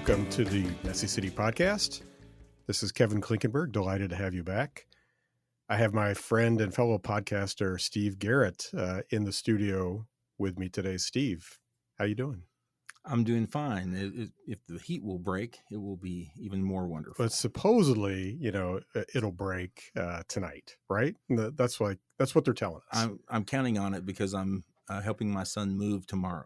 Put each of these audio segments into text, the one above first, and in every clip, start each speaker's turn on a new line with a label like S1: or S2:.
S1: Welcome to the Messy City Podcast. This is Kevin Klinkenberg. Delighted to have you back. I have my friend and fellow podcaster, Steve Garrett, in the studio with me today. Steve, how you doing?
S2: I'm doing fine. If the heat will break, it will be even more wonderful.
S1: But supposedly, it'll break tonight, right? That's what they're telling us.
S2: I'm counting on it because I'm helping my son move tomorrow.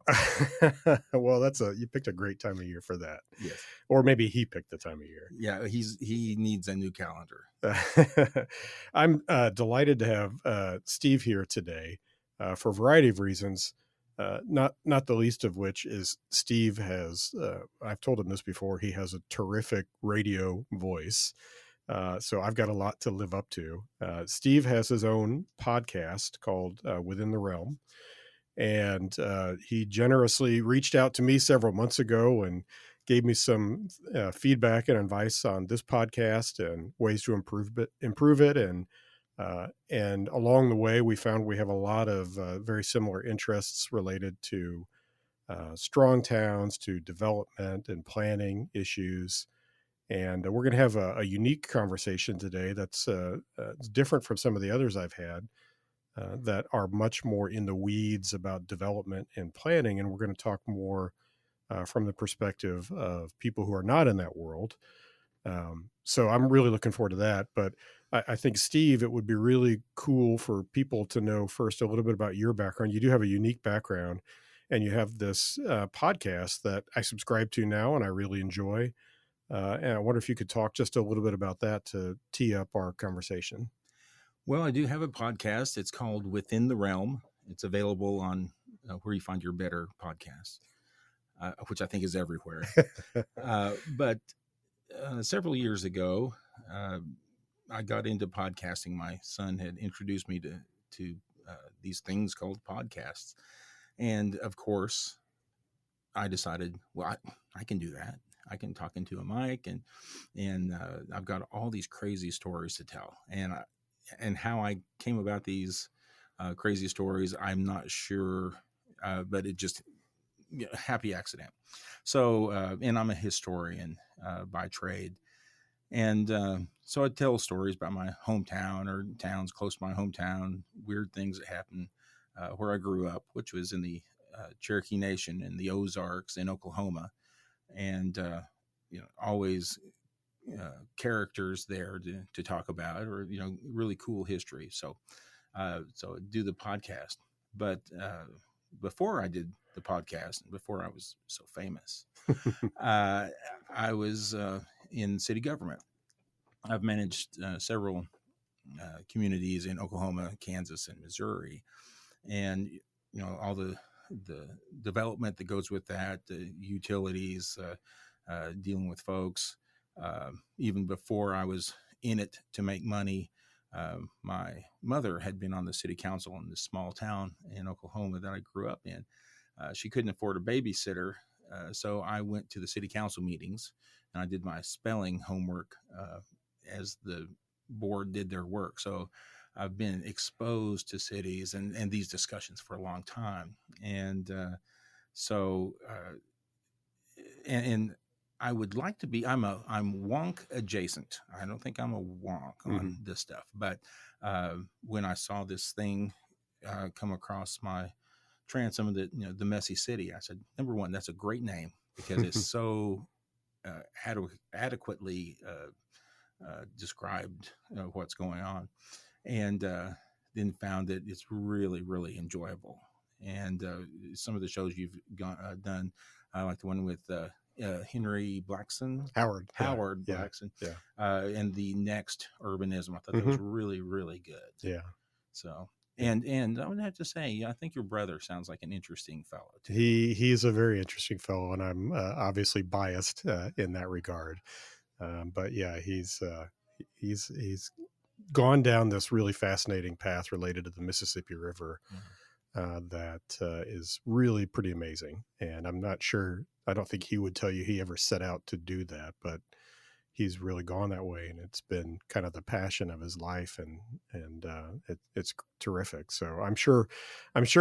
S1: Well, you picked a great time of year for that.
S2: Yes.
S1: Or maybe he picked the time of year.
S2: Yeah, he needs a new calendar.
S1: I'm delighted to have Steve here today for a variety of reasons. Not the least of which is Steve has, I've told him this before, he has a terrific radio voice. So I've got a lot to live up to. Steve has his own podcast called Within the Realm. And he generously reached out to me several months ago and gave me some feedback and advice on this podcast and ways to improve it. And along the way, we found we have a lot of very similar interests related to strong towns, to development and planning issues. And we're going to have a unique conversation today that's different from some of the others I've had. That are much more in the weeds about development and planning. And we're going to talk more from the perspective of people who are not in that world. So I'm really looking forward to that. But I think, Steve, it would be really cool for people to know first a little bit about your background. You do have a unique background, and you have this podcast that I subscribe to now and I really enjoy. And I wonder if you could talk just a little bit about that to tee up our conversation.
S2: Well, I do have a podcast. It's called Within the Realm. It's available on where you find your better podcasts, which I think is everywhere. But several years ago, I got into podcasting. My son had introduced me to these things called podcasts. And of course, I decided, well, I can do that. I can talk into a mic, and I've got all these crazy stories to tell. And how I came about these crazy stories, I'm not sure, but it just happy accident. So, and I'm a historian by trade, and so I tell stories about my hometown or towns close to my hometown, weird things that happen where I grew up, which was in the Cherokee Nation in the Ozarks in Oklahoma, and always characters there to talk about, or really cool history. So so do the podcast. But before I did the podcast, before I was so famous, I was in city government. I've managed several communities in Oklahoma, Kansas, and Missouri, and all the development that goes with that, the utilities, dealing with folks. Even before I was in it to make money, my mother had been on the city council in this small town in Oklahoma that I grew up in. She couldn't afford a babysitter, so I went to the city council meetings and I did my spelling homework as the board did their work. So I've been exposed to cities and these discussions for a long time. And so, and I would like to be, I'm wonk adjacent. I don't think I'm a wonk on this stuff, but when I saw this thing come across my transom, that, the Messy City, I said, number one, that's a great name because it's so adequately described what's going on. And then found that it's really, really enjoyable. And some of the shows you've done, I like the one with Henry Blackson, Howard Blackson, and the Next Urbanism. I thought that was really, really good.
S1: Yeah.
S2: So, and I would have to say, I think your brother sounds like an interesting fellow too.
S1: He's a very interesting fellow, and I'm obviously biased in that regard. But yeah, he's gone down this really fascinating path related to the Mississippi River. That is really pretty amazing. And I'm not sure, I don't think he would tell you he ever set out to do that, but he's really gone that way. And it's been kind of the passion of his life, and it's terrific. So I'm sure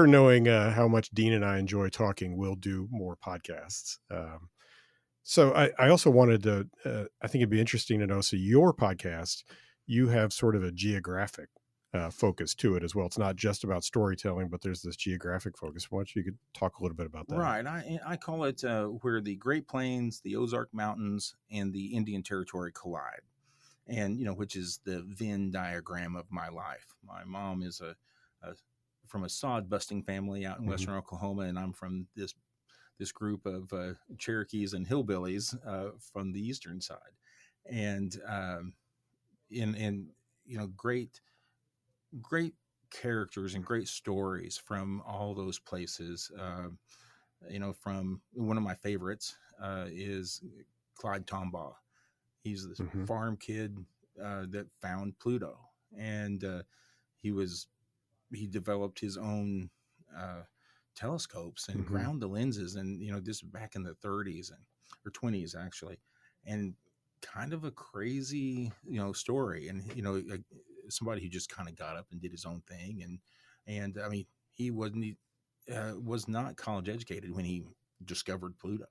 S1: knowing how much Dean and I enjoy talking, we'll do more podcasts. So I also wanted to, I think it'd be interesting to know. So your podcast, you have sort of a geographic focus to it as well. It's not just about storytelling, but there's this geographic focus. Why don't you could talk a little bit about that?
S2: Right. I call it where the Great Plains, the Ozark Mountains, and the Indian Territory collide, and which is the Venn diagram of my life. My mom is a from a sod busting family out in
S1: Hmm.
S2: western Oklahoma, and I'm from this group of Cherokees and hillbillies from the eastern side, and in great characters and great stories from all those places. From one of my favorites is Clyde Tombaugh. He's this
S1: Hmm.
S2: farm kid that found Pluto, and he was he developed his own uh, telescopes and
S1: Hmm.
S2: ground the lenses, and this back in the 30s and or 20s actually, and kind of a crazy story, and somebody who just kind of got up and did his own thing, and I mean he was not college educated when he discovered Pluto,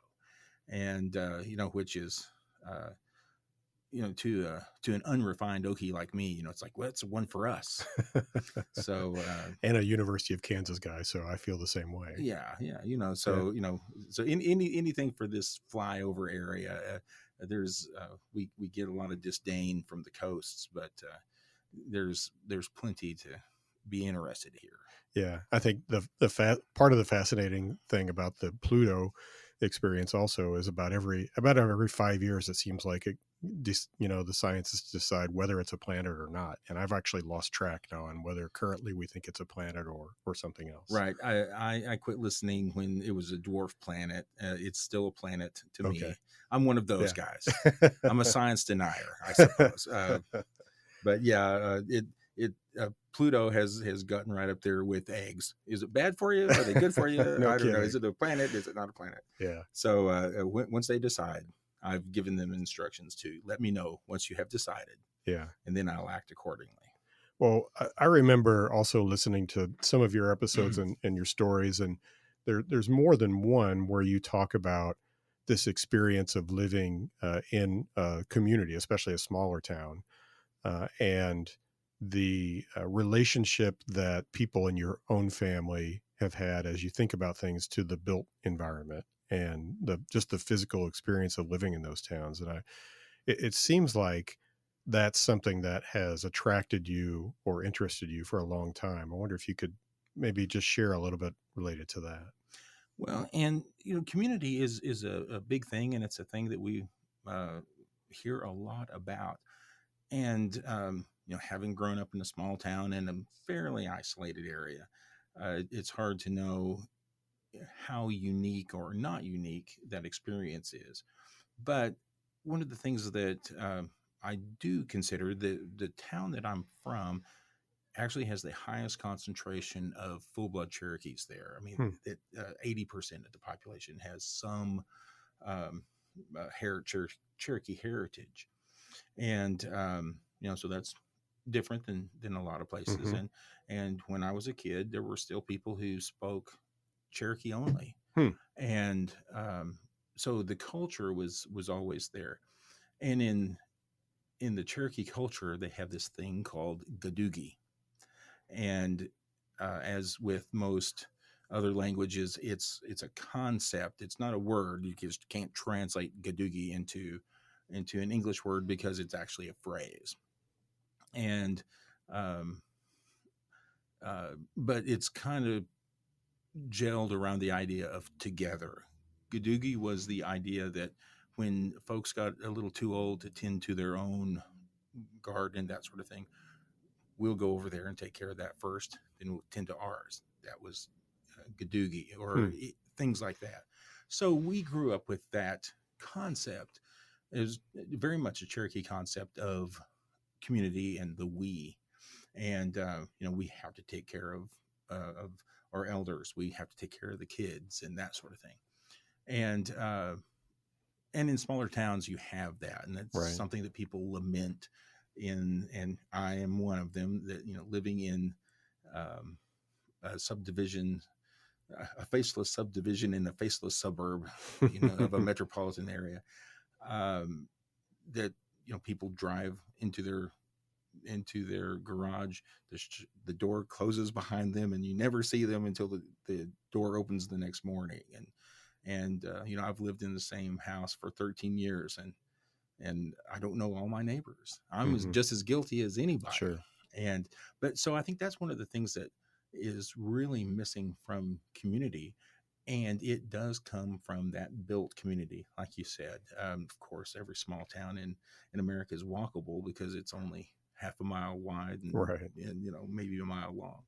S2: and which is uh, to an unrefined Okie like me, it's like, well, it's one for us. So
S1: And a University of Kansas guy, so I feel the same way.
S2: yeah,
S1: Yeah.
S2: so anything for this flyover area, there's we get a lot of disdain from the coasts, but there's plenty to be interested here.
S1: Yeah, I think part of the fascinating thing about the Pluto experience also is about every 5 years it seems like the scientists decide whether it's a planet or not, and I've actually lost track now on whether currently we think it's a planet or something else.
S2: Right. I quit listening when it was a dwarf planet. It's still a planet to
S1: Okay.
S2: me. I'm one of those
S1: Yeah.
S2: guys. I'm a science denier, I suppose. But yeah, it Pluto has gotten right up there with eggs. Is it bad for you? Are they good for you?
S1: No
S2: I don't know. Is
S1: kidding.
S2: it a planet? Is it not a planet?
S1: Yeah.
S2: So once they decide, I've given them instructions to let me know once you have decided,
S1: Yeah.
S2: and then I'll act accordingly.
S1: Well, I remember also listening to some of your episodes and your stories, and there's more than one where you talk about this experience of living in a community, especially a smaller town, and the relationship that people in your own family have had as you think about things to the built environment and the physical experience of living in those towns. And it seems like that's something that has attracted you or interested you for a long time. I wonder if you could maybe just share a little bit related to that.
S2: Well, and community is a big thing, and it's a thing that we uh, hear a lot about. And having grown up in a small town in a fairly isolated area, it's hard to know how unique or not unique that experience is. But one of the things that I do consider, the town that I'm from actually has the highest concentration of full blood Cherokees there. I mean,
S1: Hmm.
S2: 80% of the population has some um, Cherokee heritage, and so that's different than a lot of places.
S1: Mm-hmm.
S2: And when I was a kid, there were still people who spoke Cherokee only,
S1: Hmm.
S2: and so the culture was always there. And in the Cherokee culture, they have this thing called Gadoogie, and as with most other languages, it's a concept. It's not a word. You just can't translate Gadoogie into an English word because it's actually a phrase. And um, but it's kind of gelled around the idea of together. Gadoogie was the idea that when folks got a little too old to tend to their own garden, that sort of thing, we'll go over there and take care of that first, then we'll tend to ours. That was Gadoogie or
S1: Hmm.
S2: things like that. So we grew up with that concept. It was very much a Cherokee concept of community and the we. And we have to take care of our elders. We have to take care of the kids and that sort of thing. And in smaller towns, you have that, and that's
S1: Right.
S2: something that people lament in. And I am one of them that living in um, a subdivision a faceless subdivision in a faceless suburb, of a metropolitan area. Um, that people drive into their garage. The door closes behind them, and you never see them until the door opens the next morning. And I've lived in the same house for 13 years, and I don't know all my neighbors. I'm
S1: Hmm.
S2: just as guilty as anybody.
S1: Sure.
S2: And but so I think that's one of the things that is really missing from community. And it does come from that built community, like you said. Of course, every small town in America is walkable because it's only half a mile wide
S1: Right.
S2: and maybe a mile long.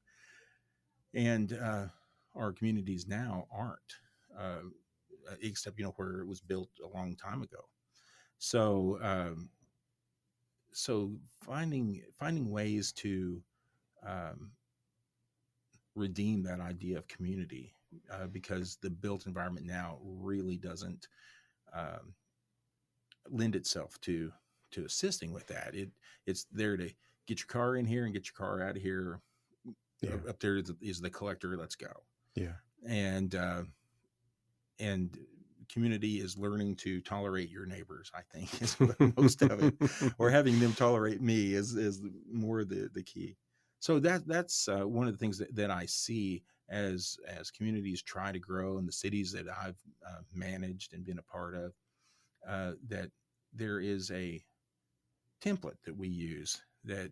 S2: And our communities now aren't, except where it was built a long time ago. So so finding ways to um, redeem that idea of community, because the built environment now really doesn't um, lend itself to assisting with that. It's there to get your car in here and get your car out of here.
S1: Yeah.
S2: Up there is the collector. Let's go.
S1: Yeah.
S2: And and community is learning to tolerate your neighbors. I think is most of it, or having them tolerate me is more the key. So that's one of the things that I see as communities try to grow in the cities that I've managed and been a part of. That there is a template that we use that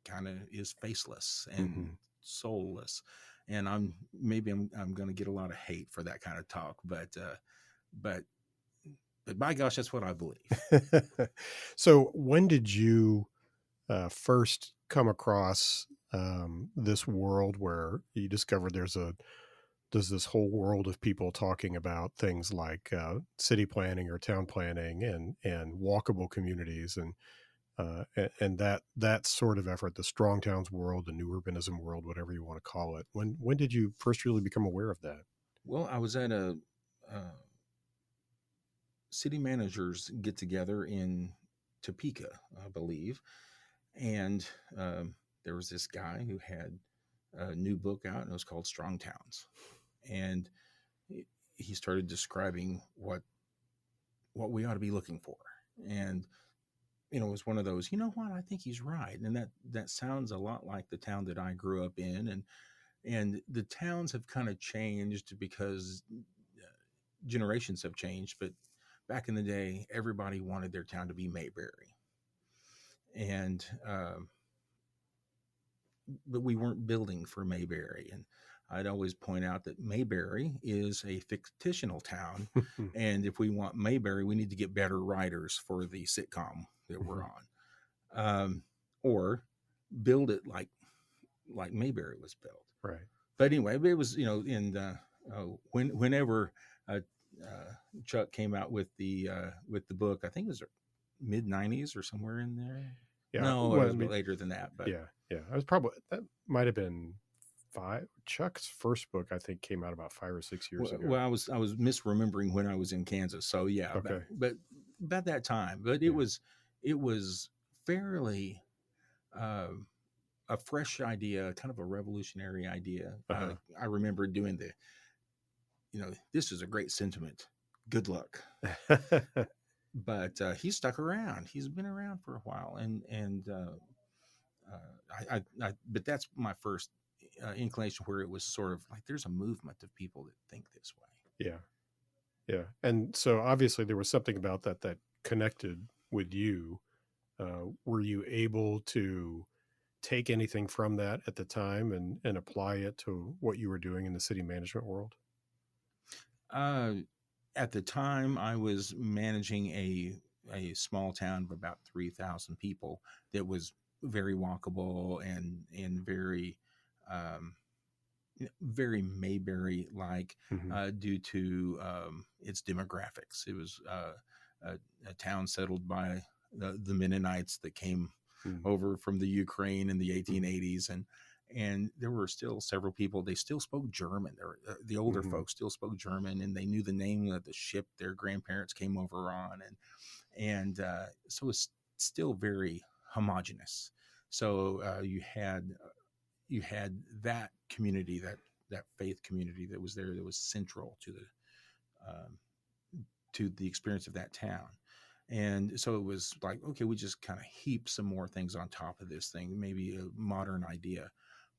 S2: kind of is faceless and
S1: Hmm.
S2: soulless. And I'm going to get a lot of hate for that kind of talk, but by gosh, that's what I believe.
S1: So when did you first come across this world where you discovered there's this whole world of people talking about things like city planning or town planning and walkable communities and that sort of effort, the strong towns world, the new urbanism world, whatever you want to call it. When did you first really become aware of that?
S2: Well, I was at a city managers get together in Topeka, I believe, and there was this guy who had a new book out, and it was called Strong Towns, and he started describing what we ought to be looking for. And it was one of those, what, I think he's right. And that sounds a lot like the town that I grew up in. And the towns have kind of changed because generations have changed. But back in the day, everybody wanted their town to be Mayberry. And, but we weren't building for Mayberry. And I'd always point out that Mayberry is a fictional town. And if we want Mayberry, we need to get better writers for the sitcom that we're on. Or build it like Mayberry was built.
S1: Right.
S2: But anyway, it was in whenever Chuck came out with the book, I think it was mid '90s or somewhere in there.
S1: Yeah.
S2: No, it
S1: Well, I
S2: was
S1: mean,
S2: later than that. But
S1: yeah, yeah. I was probably that might have been five. Chuck's first book, I think, came out about 5 or 6 years ago.
S2: well, I was misremembering when I was in Kansas. So yeah,
S1: Okay.
S2: but about that time. But
S1: Yeah.
S2: it was fairly. Uh, a fresh idea, kind of a revolutionary idea.
S1: Uh-huh.
S2: I remember doing this is a great sentiment. Good luck. But he stuck around. He's been around for a while, but that's my first inclination where it was sort of like there's a movement of people that think this way.
S1: Yeah. Yeah. And so obviously there was something about that connected with you. Were you able to take anything from that at the time and apply it to what you were doing in the city management world?
S2: Uh, at the time, I was managing a small town of about 3,000 people that was very walkable and very um, very Mayberry like,
S1: Hmm.
S2: due to its demographics. It was a town settled by the Mennonites that came
S1: Hmm.
S2: over from the Ukraine in the
S1: Hmm.
S2: 1880s, and there were still several people. They still spoke German. The older
S1: Hmm.
S2: folks still spoke German, and they knew the name of the ship their grandparents came over on, and so it's still very homogenous. So you had that community, that faith community that was there, that was central um, to the experience of that town. And so it was like, okay, we just kind of heap some more things on top of this thing, maybe a modern idea.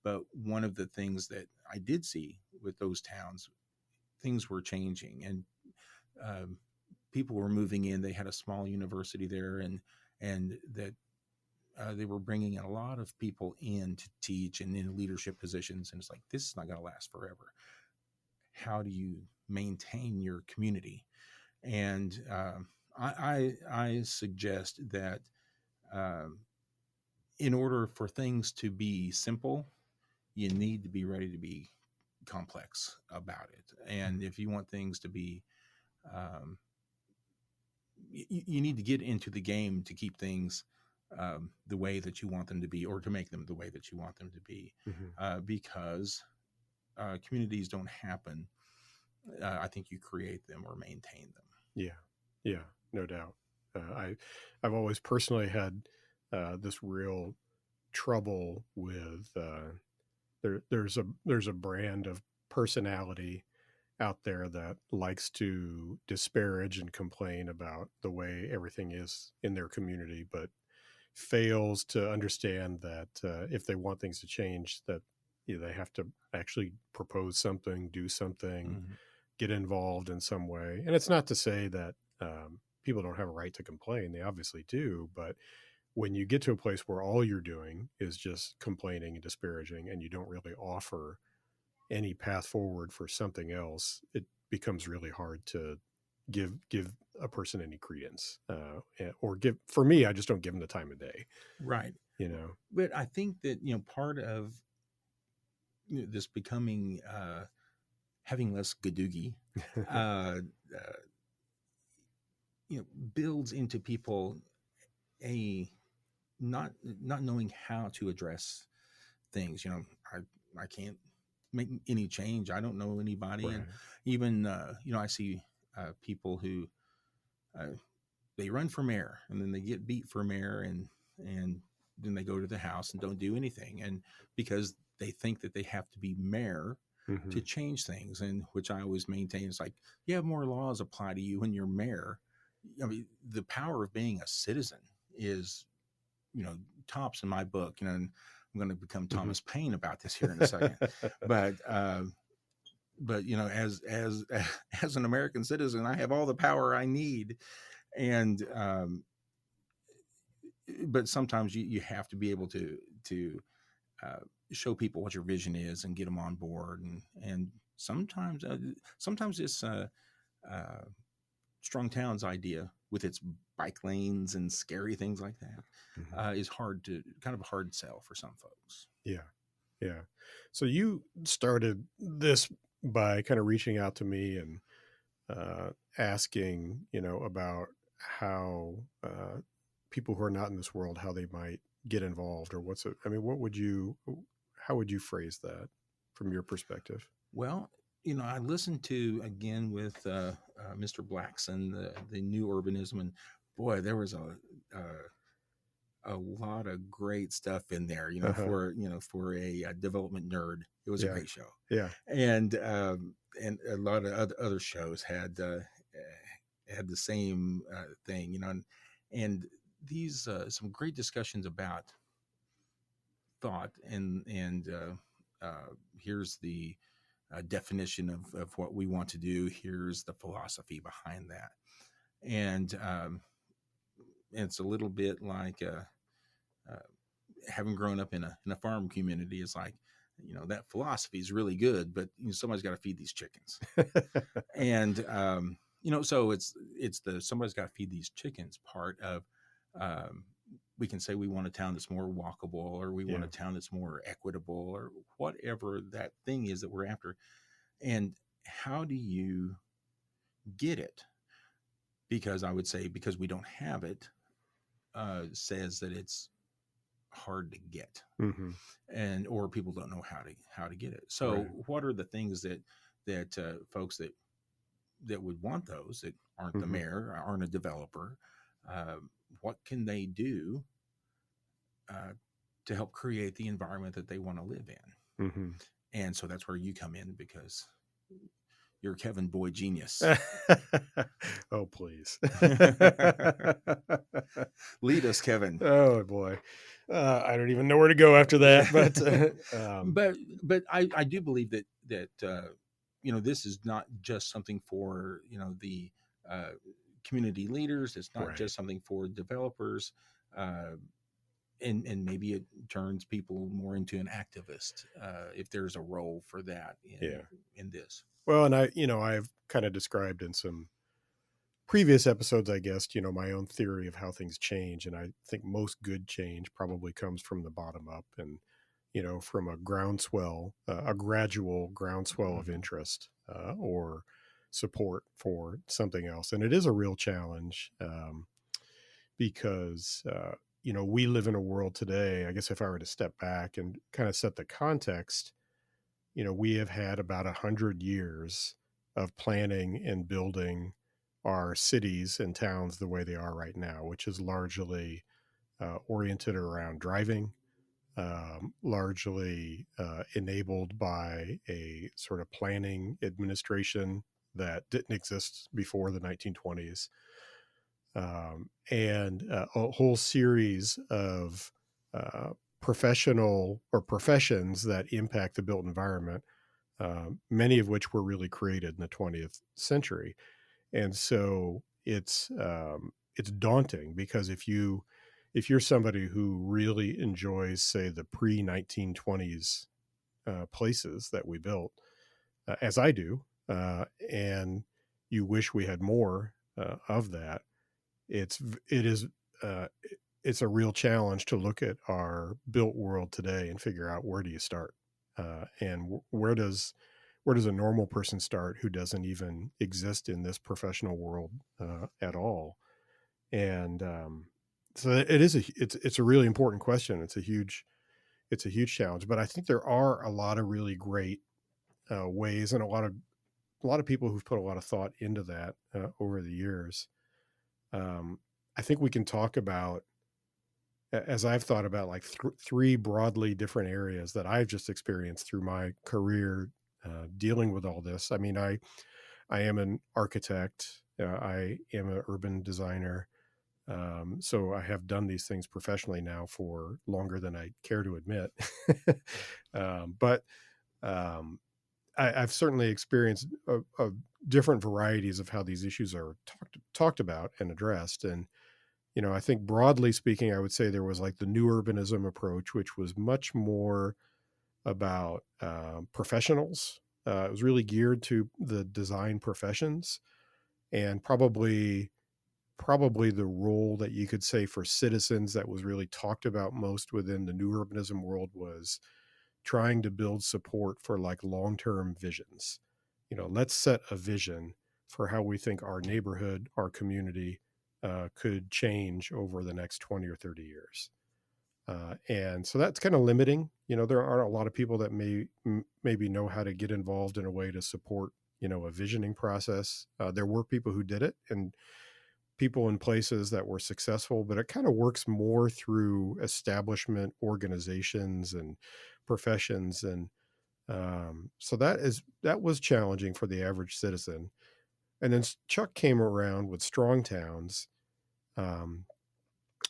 S2: But one of the things that I did see with those towns, things were changing, and um, people were moving in. They had a small university there, and that they were bringing a lot of people in to teach and in leadership positions. And it's like, this is not going to last forever. How do you maintain your community? And I suggest that um, in order for things to be simple, you need to be ready to be complex about it. And if you want things to be, um, you need to get into the game to keep things the way that you want them to be, or to make them the way that you want them to be, because communities don't happen. I think you create them or maintain them.
S1: Yeah, yeah, no doubt. I've always personally had this real trouble with there's a brand of personality out there that likes to disparage and complain about the way everything is in their community, but fails to understand that if they want things to change, that they have to actually propose something, do something,
S2: Mm-hmm.
S1: get involved in some way. And it's not to say that people don't have a right to complain; they obviously do. But when you get to a place where all you're doing is just complaining and disparaging, and you don't really offer any path forward for something else, it becomes really hard to give a person any credence, or give. For me, I just don't give them the time of day.
S2: Right.
S1: You know.
S2: But I think that, part of this becoming, having less gadoogie, uh, uh, builds into people a not knowing how to address things. I can't make any change. I don't know anybody.
S1: Right.
S2: And even, I see people who they run for mayor, and then they get beat for mayor, and then they go to the House and don't do anything. And because they think that they have to be mayor to change things, and which I always maintain is like, you have more laws apply to you when you're mayor. I mean, the power of being a citizen is, tops in my book. And I'm going to become Thomas Paine about this here in a second. But as as an American citizen, I have all the power I need. And but sometimes you have to be able to show people what your vision is and get them on board. And sometimes this Strong Towns idea with its bike lanes and scary things like that is kind of a hard sell for some folks.
S1: Yeah. Yeah. So you started this by kind of reaching out to me and asking, about how people who are not in this world, how they might get involved, or how would you phrase that from your perspective?
S2: Well, I listened to, again, with Mr. Blackson, the new urbanism, and boy, there was a lot of great stuff in there. For a development nerd, it was a great show.
S1: Yeah.
S2: And a lot of other shows had the same thing. And these some great discussions about thought, and here's the definition of what we want to do. Here's the philosophy behind that. And it's a little bit like having grown up in a farm community. It's like, that philosophy is really good, but somebody's got to feed these chickens. And so it's the somebody's got to feed these chickens part of. We can say we want a town that's more walkable, or we want a town that's more equitable, or whatever that thing is that we're after. And how do you get it? Because I would say, because we don't have it, says that it's hard to get, or people don't know how to get it. So what are the things that folks that would want those, that aren't the mayor, aren't a developer, what can they do to help create the environment that they want to live in? And so that's where you come in, because you're Kevin Boy genius.
S1: Oh, please.
S2: Lead us, Kevin.
S1: Oh boy. I don't even know where to go after that, but
S2: But I do believe that this is not just something for the uh, community leaders. It's not
S1: right.
S2: just something for developers, uh, and maybe it turns people more into an activist, if there's a role for that
S1: Yeah.
S2: in this.
S1: Well, and I've kind of described in some previous episodes, I guess, my own theory of how things change. And I think most good change probably comes from the bottom up and, from a groundswell, a gradual groundswell of
S2: Mhm.
S1: interest or support for something else. And it is a real challenge because, we live in a world today. I guess if I were to step back and kind of set the context, we have had about 100 years of planning and building our cities and towns the way they are right now, which is largely oriented around driving, largely enabled by a sort of planning administration that didn't exist before the 1920s, and a whole series of uh, professional or professions that impact the built environment, many of which were really created in the 20th century. And so it's daunting because if you're somebody who really enjoys, say, the pre 1920s places that we built, as I do, and you wish we had more of that, it is uh, it's a real challenge to look at our built world today and figure out where do you start, and where does a normal person start who doesn't even exist in this professional world at all. And so it's a really important question. It's a huge challenge, but I think there are a lot of really great ways, and a lot of people who've put a lot of thought into that over the years. um, I think we can talk about, as I've thought about, like three broadly different areas that I've just experienced through my career dealing with all this. I mean, I am an architect. I am an urban designer. So I have done these things professionally now for longer than I care to admit. But um, I've certainly experienced different varieties of how these issues are talked about and addressed. And I think broadly speaking, I would say there was like the new urbanism approach, which was much more about professionals. It was really geared to the design professions, and probably the role that you could say for citizens that was really talked about most within the new urbanism world was trying to build support for like long-term visions. Let's set a vision for how we think our neighborhood, our community could change over the next 20 or 30 years. And so that's kind of limiting. There aren't a lot of people that maybe know how to get involved in a way to support, a visioning process. There were people who did it, and people in places that were successful, but it kind of works more through establishment organizations and professions. And so that was challenging for the average citizen. And then Chuck came around with strong towns, um,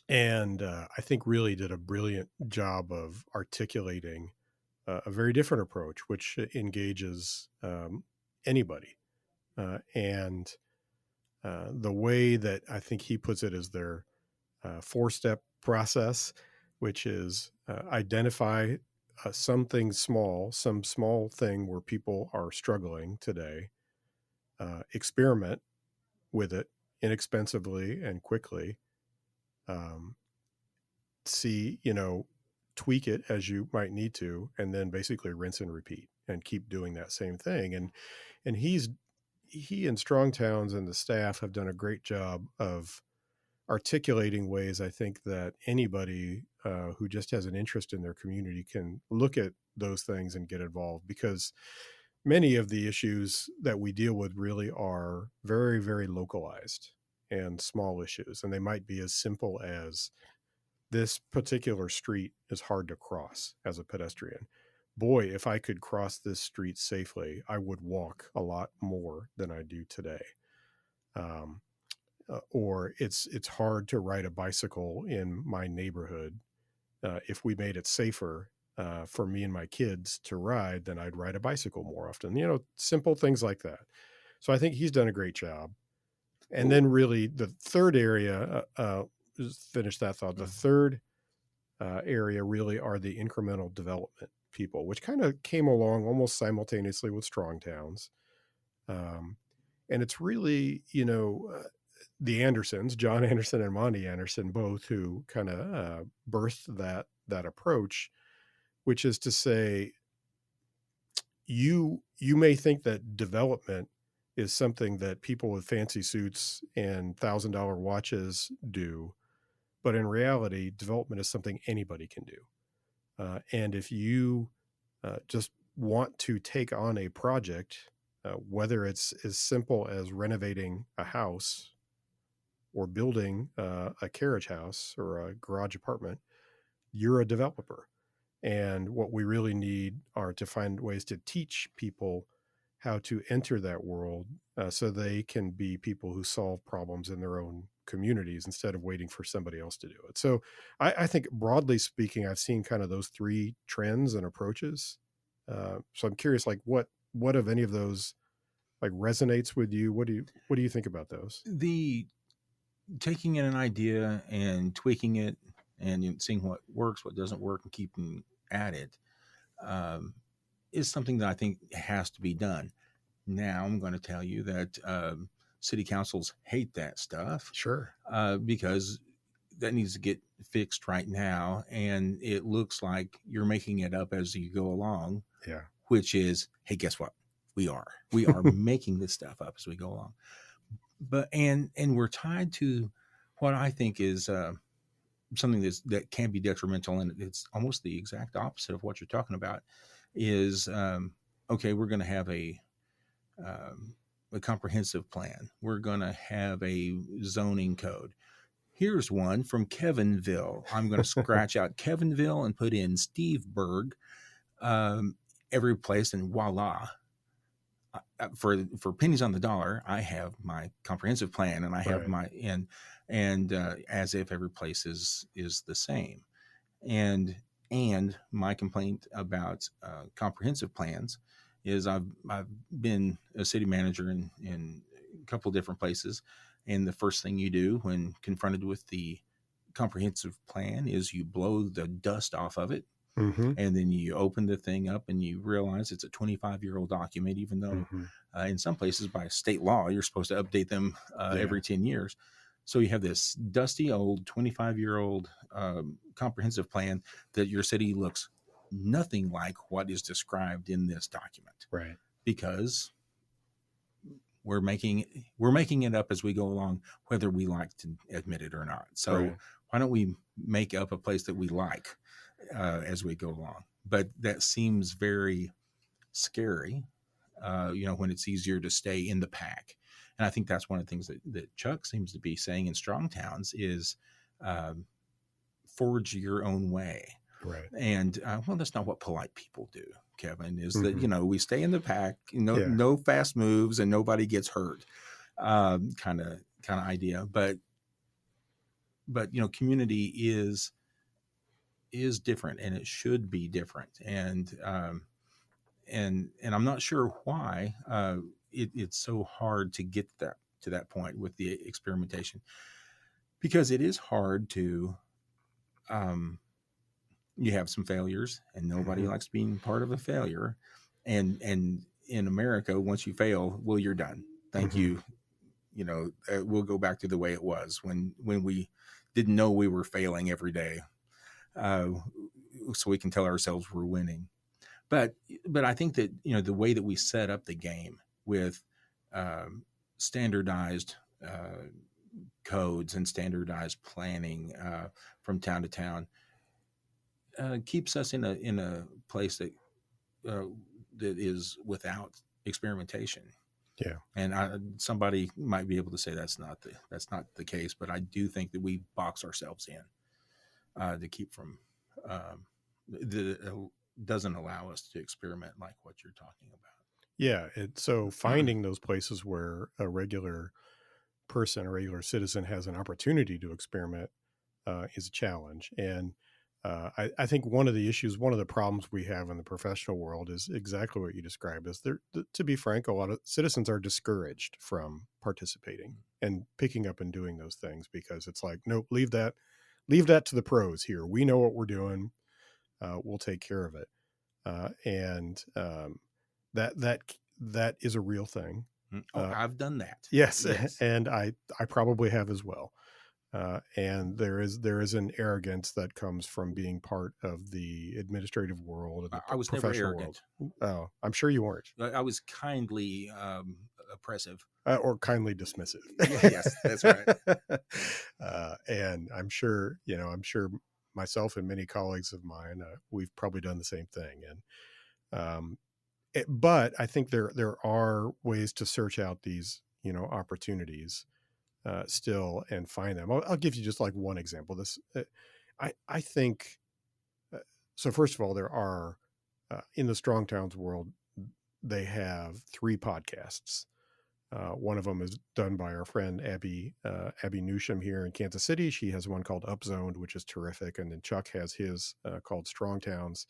S1: and I think really did a brilliant job of articulating a very different approach, which engages anybody. And the way that I think he puts it is their four-step process, which is identify something small, some small thing where people are struggling today, experiment with it inexpensively and quickly, um, see, tweak it as you might need to, and then basically rinse and repeat and keep doing that same thing. And he and Strong Towns and the staff have done a great job of articulating ways I think that anybody who just has an interest in their community can look at those things and get involved, because many of the issues that we deal with really are very, very localized and small issues. And they might be as simple as this particular street is hard to cross as a pedestrian, boy, if I could cross this street safely, I would walk a lot more than I do today. Um, or it's hard to ride a bicycle in my neighborhood. If we made it safer for me and my kids to ride, then I'd ride a bicycle more often. Simple things like that. So I think he's done a great job. And then really the third area, just finish that thought. The third area really are the incremental development people, which kind of came along almost simultaneously with strong towns. And it's really, the Andersons, John Anderson and Monty Anderson, both who kind of birthed that approach, which is to say, you may think that development is something that people with fancy suits and $1,000 watches do, but in reality, development is something anybody can do. And if you just want to take on a project, whether it's as simple as renovating a house or building a carriage house or a garage apartment, you're a developer. And what we really need are to find ways to teach people how to enter that world so they can be people who solve problems in their own communities instead of waiting for somebody else to do it. So I think broadly speaking, I've seen kind of those three trends and approaches. So I'm curious, like what of any of those like resonates with you? What do you think about those?
S2: The taking in an idea and tweaking it and seeing what works, what doesn't work, and keeping at it is something that I think has to be done. Now, I'm going to tell you that city councils hate that stuff.
S1: Sure.
S2: Because that needs to get fixed right now. And it looks like you're making it up as you go along.
S1: Yeah.
S2: Which is, hey, guess what? We are making this stuff up as we go along. But and we're tied to what I think is something that can be detrimental, and it's almost the exact opposite of what you're talking about. Is okay, we're going to have a comprehensive plan. We're going to have a zoning code. Here's one from Kevinville. I'm going to scratch out Kevinville and put in Steveburg, every place, and voila. For pennies on the dollar, I have my comprehensive plan, and I have my and as if every place is the same. And my complaint about comprehensive plans is I've been a city manager in a couple of different places, and the first thing you do when confronted with the comprehensive plan is you blow the dust off of it. Mm-hmm. And then you open the thing up and you realize it's a 25-year-old document, even though in some places by state law, you're supposed to update them every 10 years. So you have this dusty old 25-year-old comprehensive plan that your city looks nothing like what is described in this document.
S1: Right.
S2: Because we're making it up as we go along, whether we like to admit it or not. So why don't we make up a place that we like as we go along? But that seems very scary, when it's easier to stay in the pack. And I think that's one of the things that Chuck seems to be saying in Strong Towns is forge your own way.
S1: Right.
S2: And that's not what polite people do, Kevin, is that, we stay in the pack, no fast moves and nobody gets hurt kind of idea. But community is different, and it should be different. And I'm not sure why it's so hard to get to that point with the experimentation, because it is hard to you have some failures, and nobody likes being part of a failure. And in America, once you fail, well, you're done. Thank you. We'll go back to the way it was when we didn't know we were failing every day. So we can tell ourselves we're winning. But I think that, the way that we set up the game with standardized codes and standardized planning from town to town keeps us in a place that is without experimentation.
S1: Yeah.
S2: And somebody might be able to say that's not the case, but I do think that we box ourselves in to keep from doesn't allow us to experiment like what you're talking about.
S1: Yeah. So finding those places where a regular person, a regular citizen has an opportunity to experiment is a challenge. And I think one of the issues, one of the problems we have in the professional world is exactly what you described. Is there, to be frank, a lot of citizens are discouraged from participating and picking up and doing those things because it's like, nope, leave that to the pros here. We know what we're doing. We'll take care of it. And that is a real thing.
S2: Oh, I've done that.
S1: Yes. And I probably have as well. And there is an arrogance that comes from being part of the administrative world and the
S2: I was
S1: professional
S2: never arrogant.
S1: world. Oh, I'm sure you weren't.
S2: I was kindly oppressive.
S1: Or kindly dismissive.
S2: Yes, that's right.
S1: And I'm sure myself and many colleagues of mine, we've probably done the same thing. And but I think there are ways to search out these opportunities still and find them. I'll give you just like one example. This I think so. First of all, there are in the Strong Towns world, they have 3 podcasts. One of them is done by our friend Abby Newsham here in Kansas City. She has one called Upzoned, which is terrific, and then Chuck has his called Strong Towns.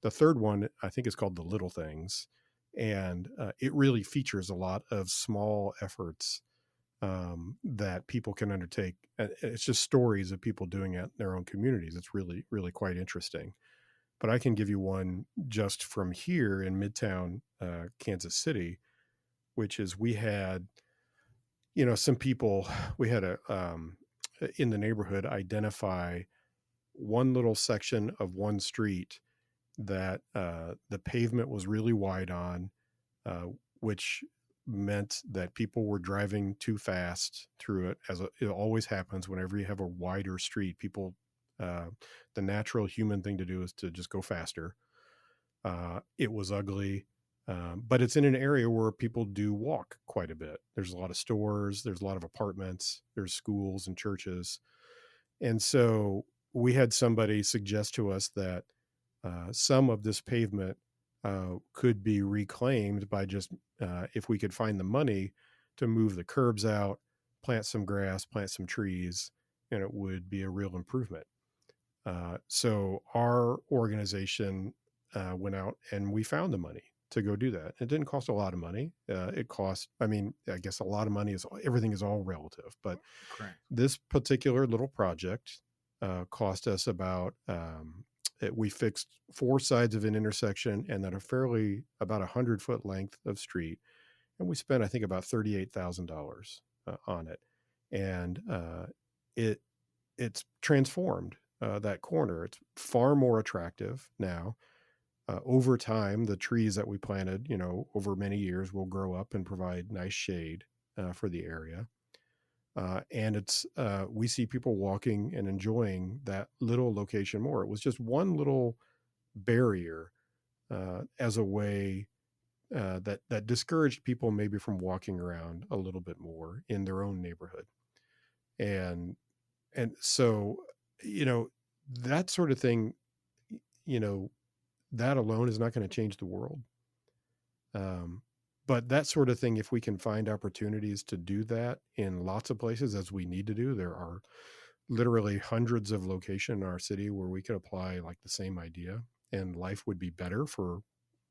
S1: The third one I think is called The Little Things, and it really features a lot of small efforts that people can undertake. It's just stories of people doing it in their own communities. It's really, really quite interesting. But I can give you one just from here in Midtown, Kansas City, which is we had, some people, we had in the neighborhood identify one little section of one street that the pavement was really wide on, which meant that people were driving too fast through it, as it always happens whenever you have a wider street. People, the natural human thing to do is to just go faster. It was ugly, but it's in an area where people do walk quite a bit. There's a lot of stores, there's a lot of apartments, there's schools and churches. And so we had somebody suggest to us that some of this pavement could be reclaimed by just if we could find the money to move the curbs out, plant some grass, plant some trees, and it would be a real improvement. So our organization went out and we found the money to go do that. It didn't cost a lot of money. It cost, I guess a lot of money everything is all relative, but
S2: Correct.
S1: This particular little project cost us about, we fixed 4 sides of an intersection and then about 100-foot length of street. And we spent, I think, about $38,000 on it. And it's transformed that corner. It's far more attractive now. Over time, the trees that we planted, over many years will grow up and provide nice shade for the area. And it's we see people walking and enjoying that little location more. It was just one little barrier as a way that discouraged people maybe from walking around a little bit more in their own neighborhood. And so, that sort of thing, that alone is not going to change the world. But that sort of thing, if we can find opportunities to do that in lots of places, as we need to do, there are literally hundreds of locations in our city where we could apply like the same idea and life would be better for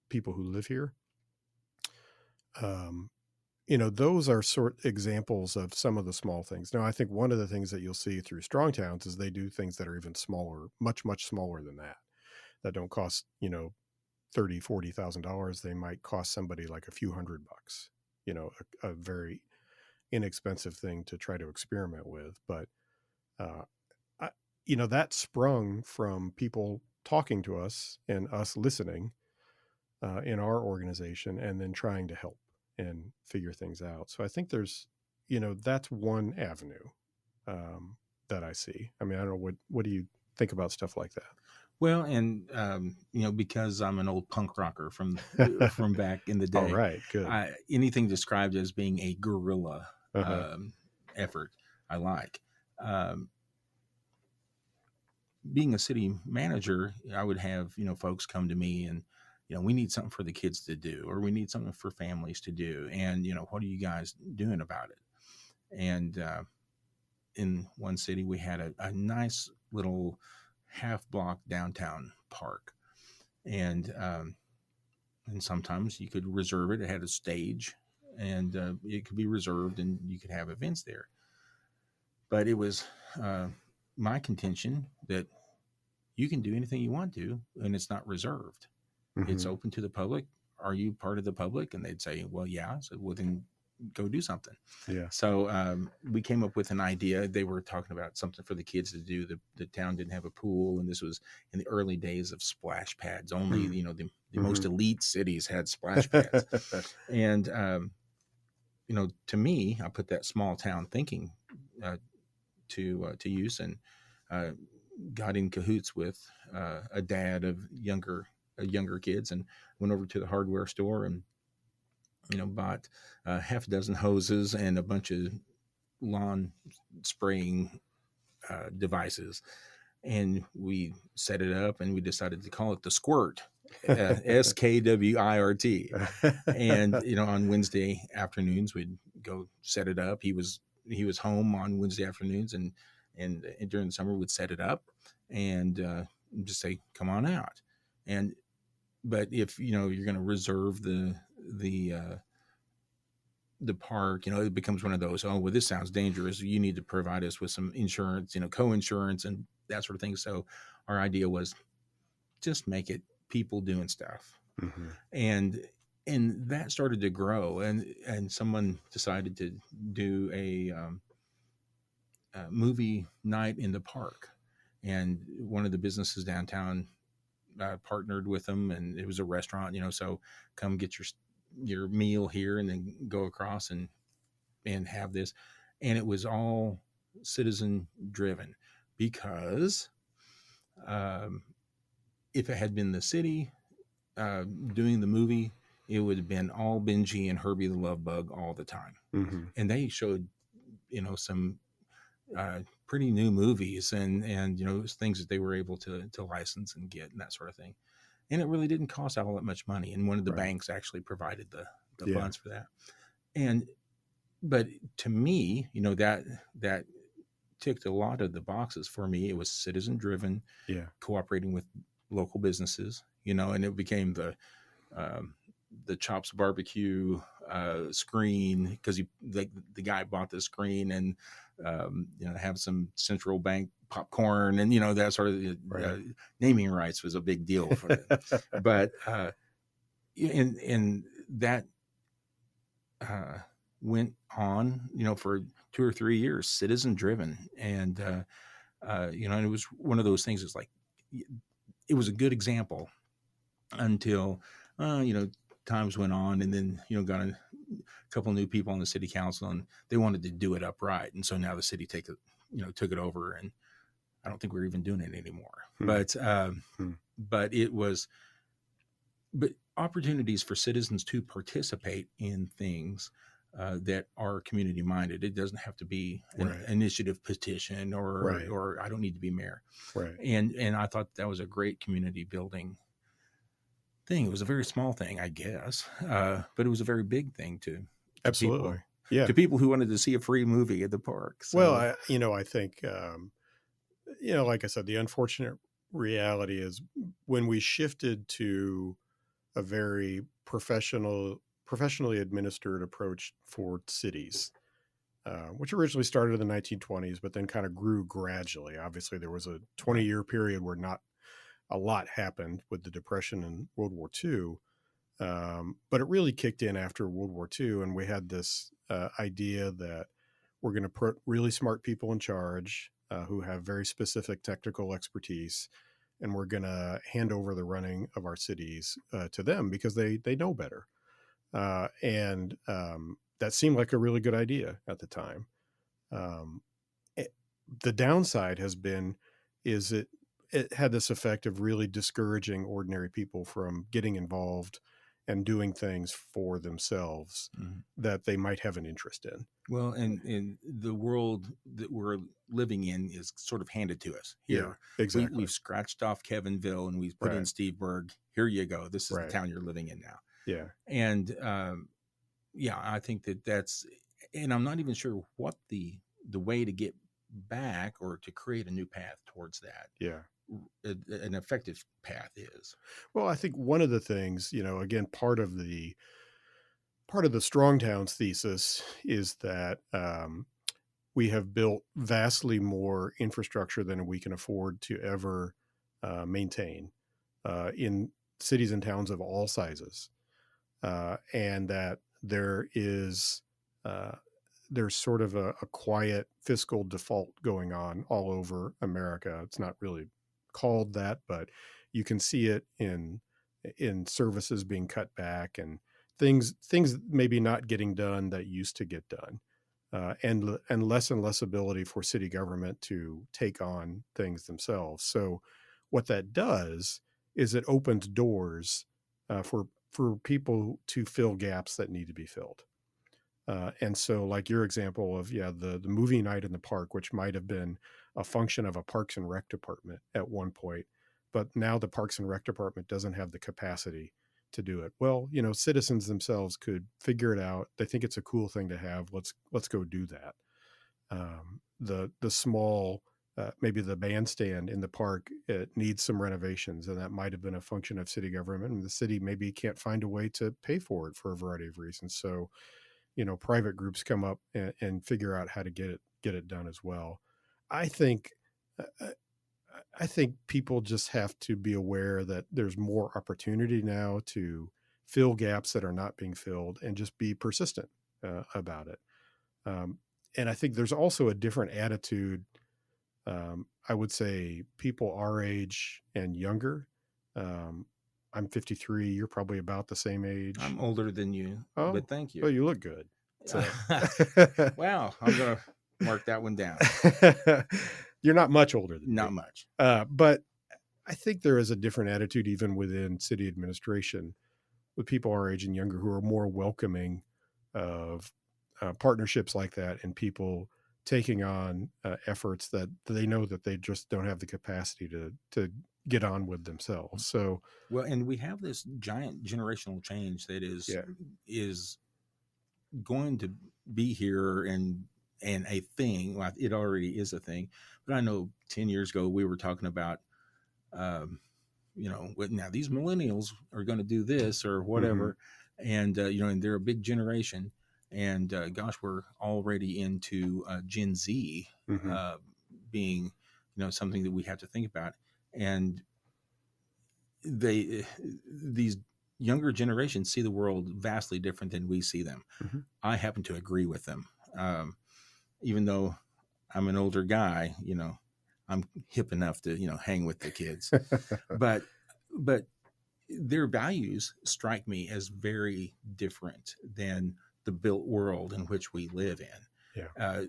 S1: people who live here. Those are examples of some of the small things. Now, I think one of the things that you'll see through Strong Towns is they do things that are even smaller, much, much smaller than that don't cost, $30,000-$40,000. They might cost somebody like a few $100, a very inexpensive thing to try to experiment with. But, that sprung from people talking to us and us listening in our organization and then trying to help and figure things out. So I think there's, that's one avenue that I see. I don't know, what do you think about stuff like that?
S2: Well, and because I'm an old punk rocker from back in the day.
S1: All right, good.
S2: Anything described as being a guerrilla effort, I like. being a city manager, I would have, folks come to me and, we need something for the kids to do, or we need something for families to do. And, what are you guys doing about it? And in one city, we had a nice little half block downtown park. And sometimes you could reserve it. It had a stage, and it could be reserved, and you could have events there. But it was uh, my contention that you can do anything you want to, and it's not reserved. It's
S1: Hmm.
S2: open to the public. Are you part of the public? And they'd say, well, yeah. So, well, then go do something.
S1: Yeah.
S2: So we came up with an idea. They were talking about something for the kids to do. The town didn't have a pool, and this was in the early days of splash pads. Only, the most
S1: Mm-hmm.
S2: elite cities had splash pads. And, to me, I put that small town thinking uh, to use, and uh, got in cahoots with a dad of younger kids, and went over to the hardware store and bought half a dozen hoses and a bunch of lawn spraying devices, and we set it up, and we decided to call it the Squirt, SKWIRT. And on Wednesday afternoons we'd go set it up. He was home on Wednesday afternoons, and during the summer we'd set it up and just say, come on out. And but if you're going to reserve the the park, it becomes one of those, oh, well, this sounds dangerous, you need to provide us with some insurance, co-insurance and that sort of thing. So our idea was just make it people doing stuff.
S1: Hmm.
S2: And that started to grow, and someone decided to do a movie night in the park, and one of the businesses downtown partnered with them, and it was a restaurant, so come get your meal here and then go across and have this. And it was all citizen driven, because um, if it had been the city doing the movie, it would have been all Benji and Herbie the Love Bug all the time.
S1: Hmm.
S2: And they showed, some pretty new movies, and things that they were able to license and get and that sort of thing. And it really didn't cost all that much money. And one of the
S1: Right.
S2: banks actually provided the
S1: Yeah.
S2: funds for that. And but to me, that ticked a lot of the boxes for me. It was citizen driven,
S1: Yeah.
S2: cooperating with local businesses, and it became um, the Chops Barbecue screen, because the guy bought the screen, and have some Central Bank popcorn, and that sort of
S1: Right.
S2: naming rights was a big deal for them. But in that uh, went on, for 2 or 3 years, citizen driven, and and it was one of those things. It's like it was a good example until uh, you know times went on, and then got a couple new people on the city council, and they wanted to do it upright, and so now the city took it over, and I don't think we're even doing it anymore.
S1: Hmm.
S2: But it was but opportunities for citizens to participate in things that are community minded. It doesn't have to be an
S1: Right.
S2: initiative petition, or
S1: Right.
S2: or I don't need to be mayor.
S1: Right.
S2: And I thought that was a great community building thing. It was a very small thing, I guess, but it was a very big thing to
S1: Absolutely.
S2: people
S1: Yeah.
S2: to people who wanted to see a free movie at the park.
S1: Well,
S2: So
S1: I think, like I said, the unfortunate reality is when we shifted to a very professionally administered approach for cities, which originally started in the 1920s, but then kind of grew gradually. Obviously, there was a
S2: right,
S1: 20-year period where not a lot happened with the Depression and World War II. But it really kicked in after World War II, and we had this idea that we're going to put really smart people in charge who have very specific technical expertise, and we're going to hand over the running of our cities to them because they know better. And that seemed like a really good idea at the time. Um, it, the downside has been is it had this effect of really discouraging ordinary people from getting involved and doing things for themselves
S2: Mhm.
S1: that they might have an interest in.
S2: Well, and the world that we're living in is sort of handed to us
S1: Yeah,
S2: here.
S1: exactly.
S2: We've scratched off Kevinville and we've put in
S1: Right.
S2: Steve Berg. Here you go. This is the
S1: Right.
S2: town you're living in now.
S1: Yeah.
S2: And yeah, I think that that's, and I'm not even sure what the way to get back or to create a new path towards that,
S1: Yeah.
S2: an effective path is.
S1: Well, I think one of the things, again, part of the strong towns thesis is that we have built vastly more infrastructure than we can afford to ever maintain in cities and towns of all sizes, and that uh, there's sort of a quiet fiscal default going on all over America. It's not really called that, but you can see it in services being cut back and things maybe not getting done that used to get done, and less ability for city government to take on things themselves. So what that does is it opens doors for people to fill gaps that need to be filled. And so, like your example of, yeah, the movie night in the park, which might have been a function of a Parks and Rec department at one point, but now the Parks and Rec department doesn't have the capacity to do it. Well, citizens themselves could figure it out. They think it's a cool thing to have. Let's go do that. The small maybe the bandstand in the park, it needs some renovations, and that might have been a function of city government, and the city maybe can't find a way to pay for it for a variety of reasons. So private groups come up and figure out how to get it done as well. I think uh, I think people just have to be aware that there's more opportunity now to fill gaps that are not being filled, and just be persistent about it. Um, and I think there's also a different attitude. I would say people our age and younger. Um, I'm 53. You're probably about the same age.
S2: I'm older than you,
S1: Oh,
S2: but thank you.
S1: well, you look good. So,
S2: Wow, I'm gonna mark that one down.
S1: you're not much older than me.
S2: Not much.
S1: But I think there is a different attitude even within city administration with people our age and younger who are more welcoming of partnerships like that, and people taking on efforts that they know that they just don't have the capacity to get on with themselves. So,
S2: Well, and we have this giant generational change that
S1: yeah.
S2: is going to be here and a thing. Well, it already is a thing. But I know 10 years ago we were talking about now these millennials are going to do this or
S1: Mm-hmm.
S2: whatever, and and they're a big generation, and gosh, we're already into Gen Z
S1: Mm-hmm.
S2: uh, being something that we have to think about, and these younger generations see the world vastly different than we see them.
S1: Mm-hmm.
S2: I happen to agree with them, even though I'm an older guy. I'm hip enough to hang with the kids, but but their values strike me as very different than the built world in which we live in.
S1: Yeah.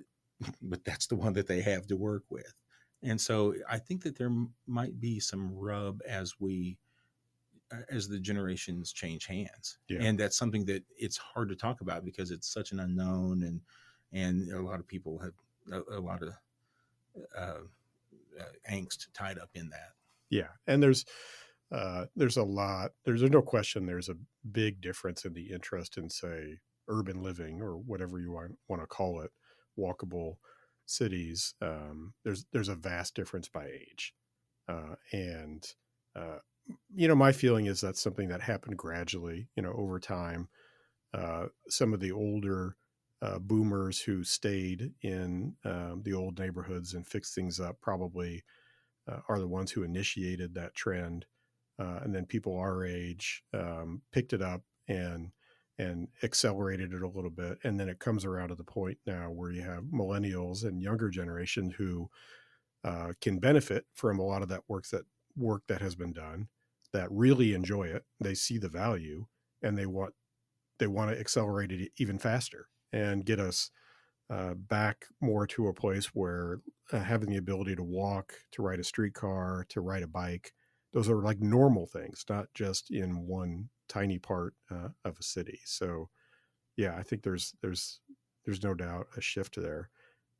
S2: But that's the one that they have to work with. And so I think that there might be some rub as the generations change hands.
S1: Yeah.
S2: And that's something that it's hard to talk about because it's such an unknown, and a lot of people have a lot of uh, angst tied up in that.
S1: Yeah. And there's a lot, there's no question there's a big difference in the interest in, say, urban living or whatever you want to call it, walkable cities. There's a vast difference by age. And my feeling is that's something that happened gradually, over time. Some of the older boomers who stayed in the old neighborhoods and fixed things up probably are the ones who initiated that trend, and then people our age picked it up and accelerated it a little bit, and then it comes around to the point now where you have millennials and younger generation who can benefit from a lot of that work that has been done, that really enjoy it. They see the value, and they want to accelerate it even faster and get us back more to a place where having the ability to walk, to ride a streetcar, to ride a bike those are like normal things, not just in one tiny part of a city. So yeah, I think there's no doubt a shift there.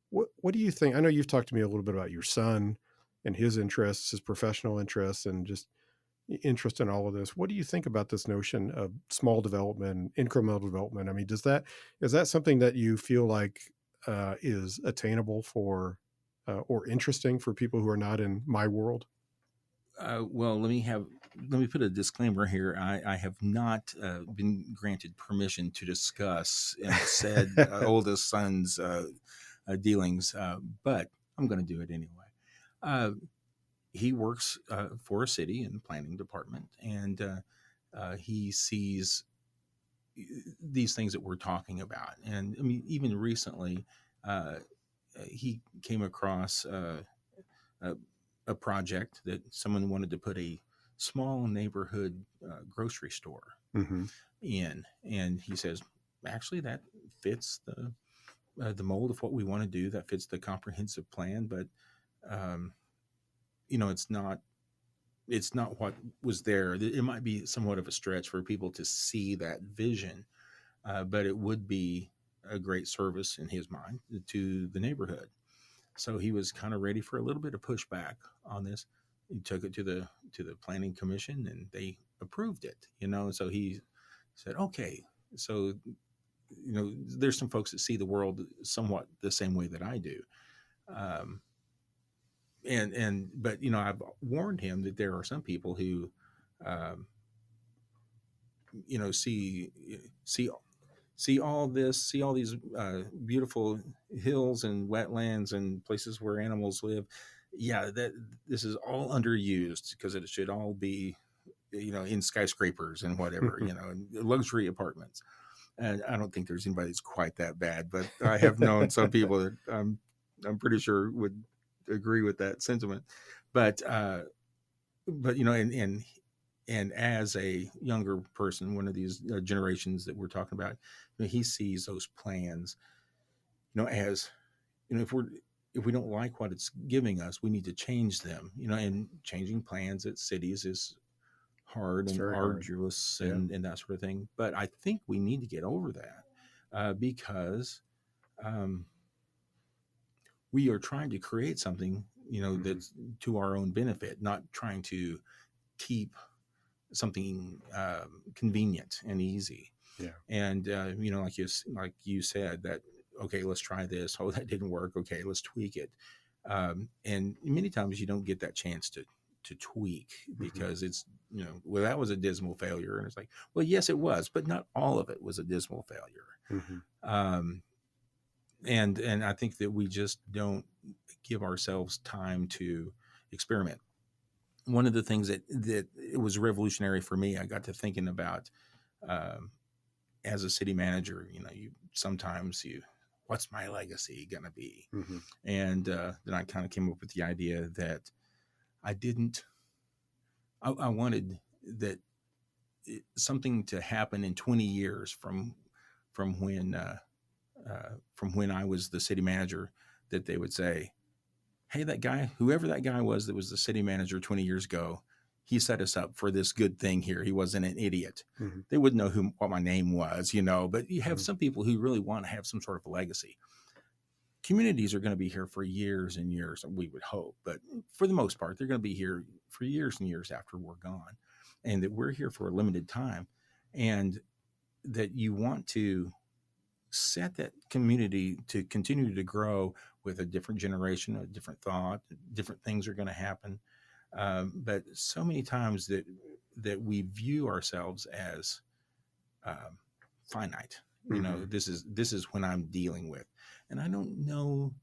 S1: What do you think? I know you've talked to me a little bit about your son and his interests, his professional interests, and just interest in all of this. What do you think about this notion of small development, incremental development? I mean, is that something that you feel like is attainable for or interesting for people who are not in my world?
S2: Well, let me put a disclaimer here. I have not been granted permission to discuss said oldest son's dealings, but I'm going to do it anyway. Uh, he works for a city in the planning department, and he sees these things that we're talking about. And I mean, even recently, uh, he came across a, a project that someone wanted to put a small neighborhood grocery store
S1: Mm-hmm.
S2: in, and he says, actually, that fits the mold of what we want to do. That fits the comprehensive plan, but um, it's not what was there. It might be somewhat of a stretch for people to see that vision, but it would be a great service in his mind to the neighborhood. So he was kind of ready for a little bit of pushback on this. He took it to the planning commission, and they approved it. So he said, "Okay." So there's some folks that see the world somewhat the same way that I do. Um, but I've warned him that there are some people who um, see see all this, see all these beautiful hills and wetlands and places where animals live. Yeah, that this is all underused because it should all be in skyscrapers and whatever, and luxury apartments. And I don't think there's anybody that's quite that bad, but I have known some people that I'm pretty sure would agree with that sentiment. But and as a younger person, one of these generations that we're talking about, he sees those plans, as if we don't like what it's giving us, we need to change them. And changing plans at cities is hard
S1: It's
S2: and
S1: very hard.
S2: arduous
S1: Yeah.
S2: and that sort of thing. But I think we need to get over that because um, we are trying to create something,
S1: Mm-hmm.
S2: that's to our own benefit, not trying to keep something convenient and easy.
S1: Yeah.
S2: And like you said, that okay, let's try this. Oh, that didn't work. Okay, let's tweak it. And many times you don't get that chance to tweak
S1: Mm-hmm.
S2: because it's well, that was a dismal failure, and it's like, well, yes, it was, but not all of it was a dismal failure.
S1: Mm-hmm.
S2: Um, and I think that we just don't give ourselves time to experiment. One of the things that it was revolutionary for me, I got to thinking about um, as a city manager. You sometimes what's my legacy going to be?
S1: Mm-hmm.
S2: And then I kind of came up with the idea that I didn't. I wanted that something to happen in 20 years from when from when I was the city manager, that they would say, hey, that guy, whoever that guy was that was the city manager 20 years ago, he set us up for this good thing here. He wasn't an idiot.
S1: Mm-hmm.
S2: They wouldn't know what my name was, but you have
S1: Mm-hmm.
S2: some people who really want to have some sort of legacy. Communities are going to be here for years and years, we would hope, but for the most part, they're going to be here for years and years after we're gone, and that we're here for a limited time, and that you want to set that community to continue to grow with a different generation, a different thought, different things are going to happen. But so many times that we view ourselves as um, finite.
S1: Mm-hmm.
S2: This is when I'm dealing with, and I don't know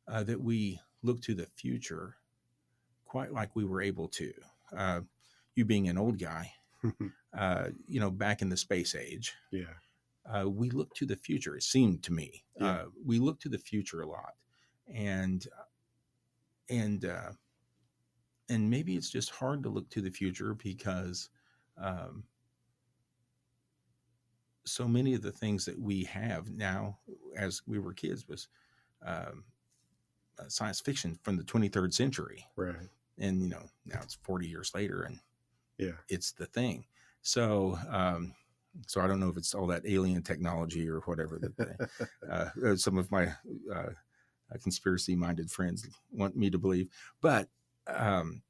S2: that we look to the future quite like we were able to. Uh, you being an old guy, back in the space age,
S1: Yeah.
S2: we look to the future. It seemed to me
S1: Yeah.
S2: we look to the future a lot, and and uh, and maybe it's just hard to look to the future because um, so many of the things that we have now, as we were kids, was um, science fiction from the 23rd century.
S1: Right.
S2: And, now it's 40 years later and
S1: Yeah.
S2: it's the thing. So, so I don't know if it's all that alien technology or whatever that some of my conspiracy-minded friends want me to believe, but um,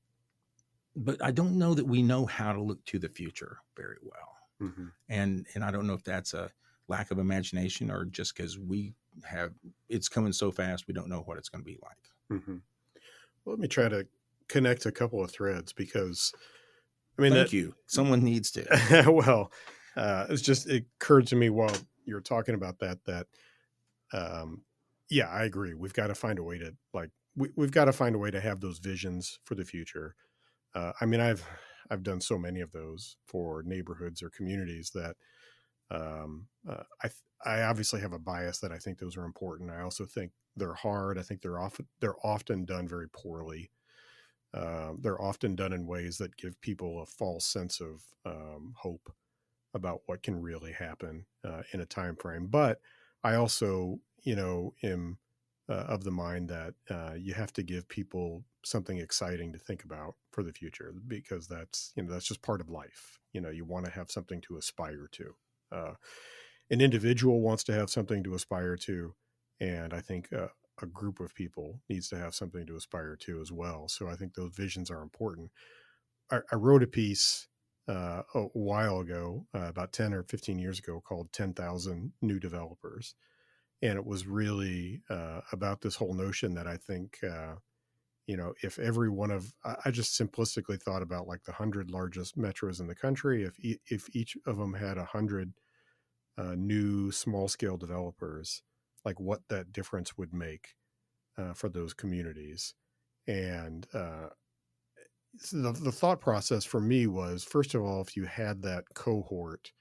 S2: but I don't know that we know how to look to the future very well,
S1: Hmm.
S2: and I don't know if that's a lack of imagination or just because we have it's coming so fast we don't know what it's going to be like.
S1: Hmm. Well, let me try to connect a couple of threads because I mean that
S2: Thank you. Someone needs to.
S1: well, it occurred to me while you were talking about that um, yeah, I agree. We've got to find a way to we've got to find a way to have those visions for the future. I mean, I've done so many of those for neighborhoods or communities that I obviously have a bias that I think those are important. I also think they're hard. I think they're often done very poorly. They're often done in ways that give people a false sense of hope about what can really happen in a time frame. But I also, am of the mind that you have to give people something exciting to think about for the future because that's just part of life. You want to have something to aspire to. Uh, an individual wants to have something to aspire to, and I think a group of people needs to have something to aspire to as well. So I think those visions are important. I wrote a piece a while ago, about 10 or 15 years ago, called 10,000 New Developers. And it was really about this whole notion that I think, if every one of, I just simplistically thought about like the 100 largest metros in the country, if each of them had 100 new small scale developers, like what that difference would make for those communities. And so the thought process for me was, first of all, if you had that cohort,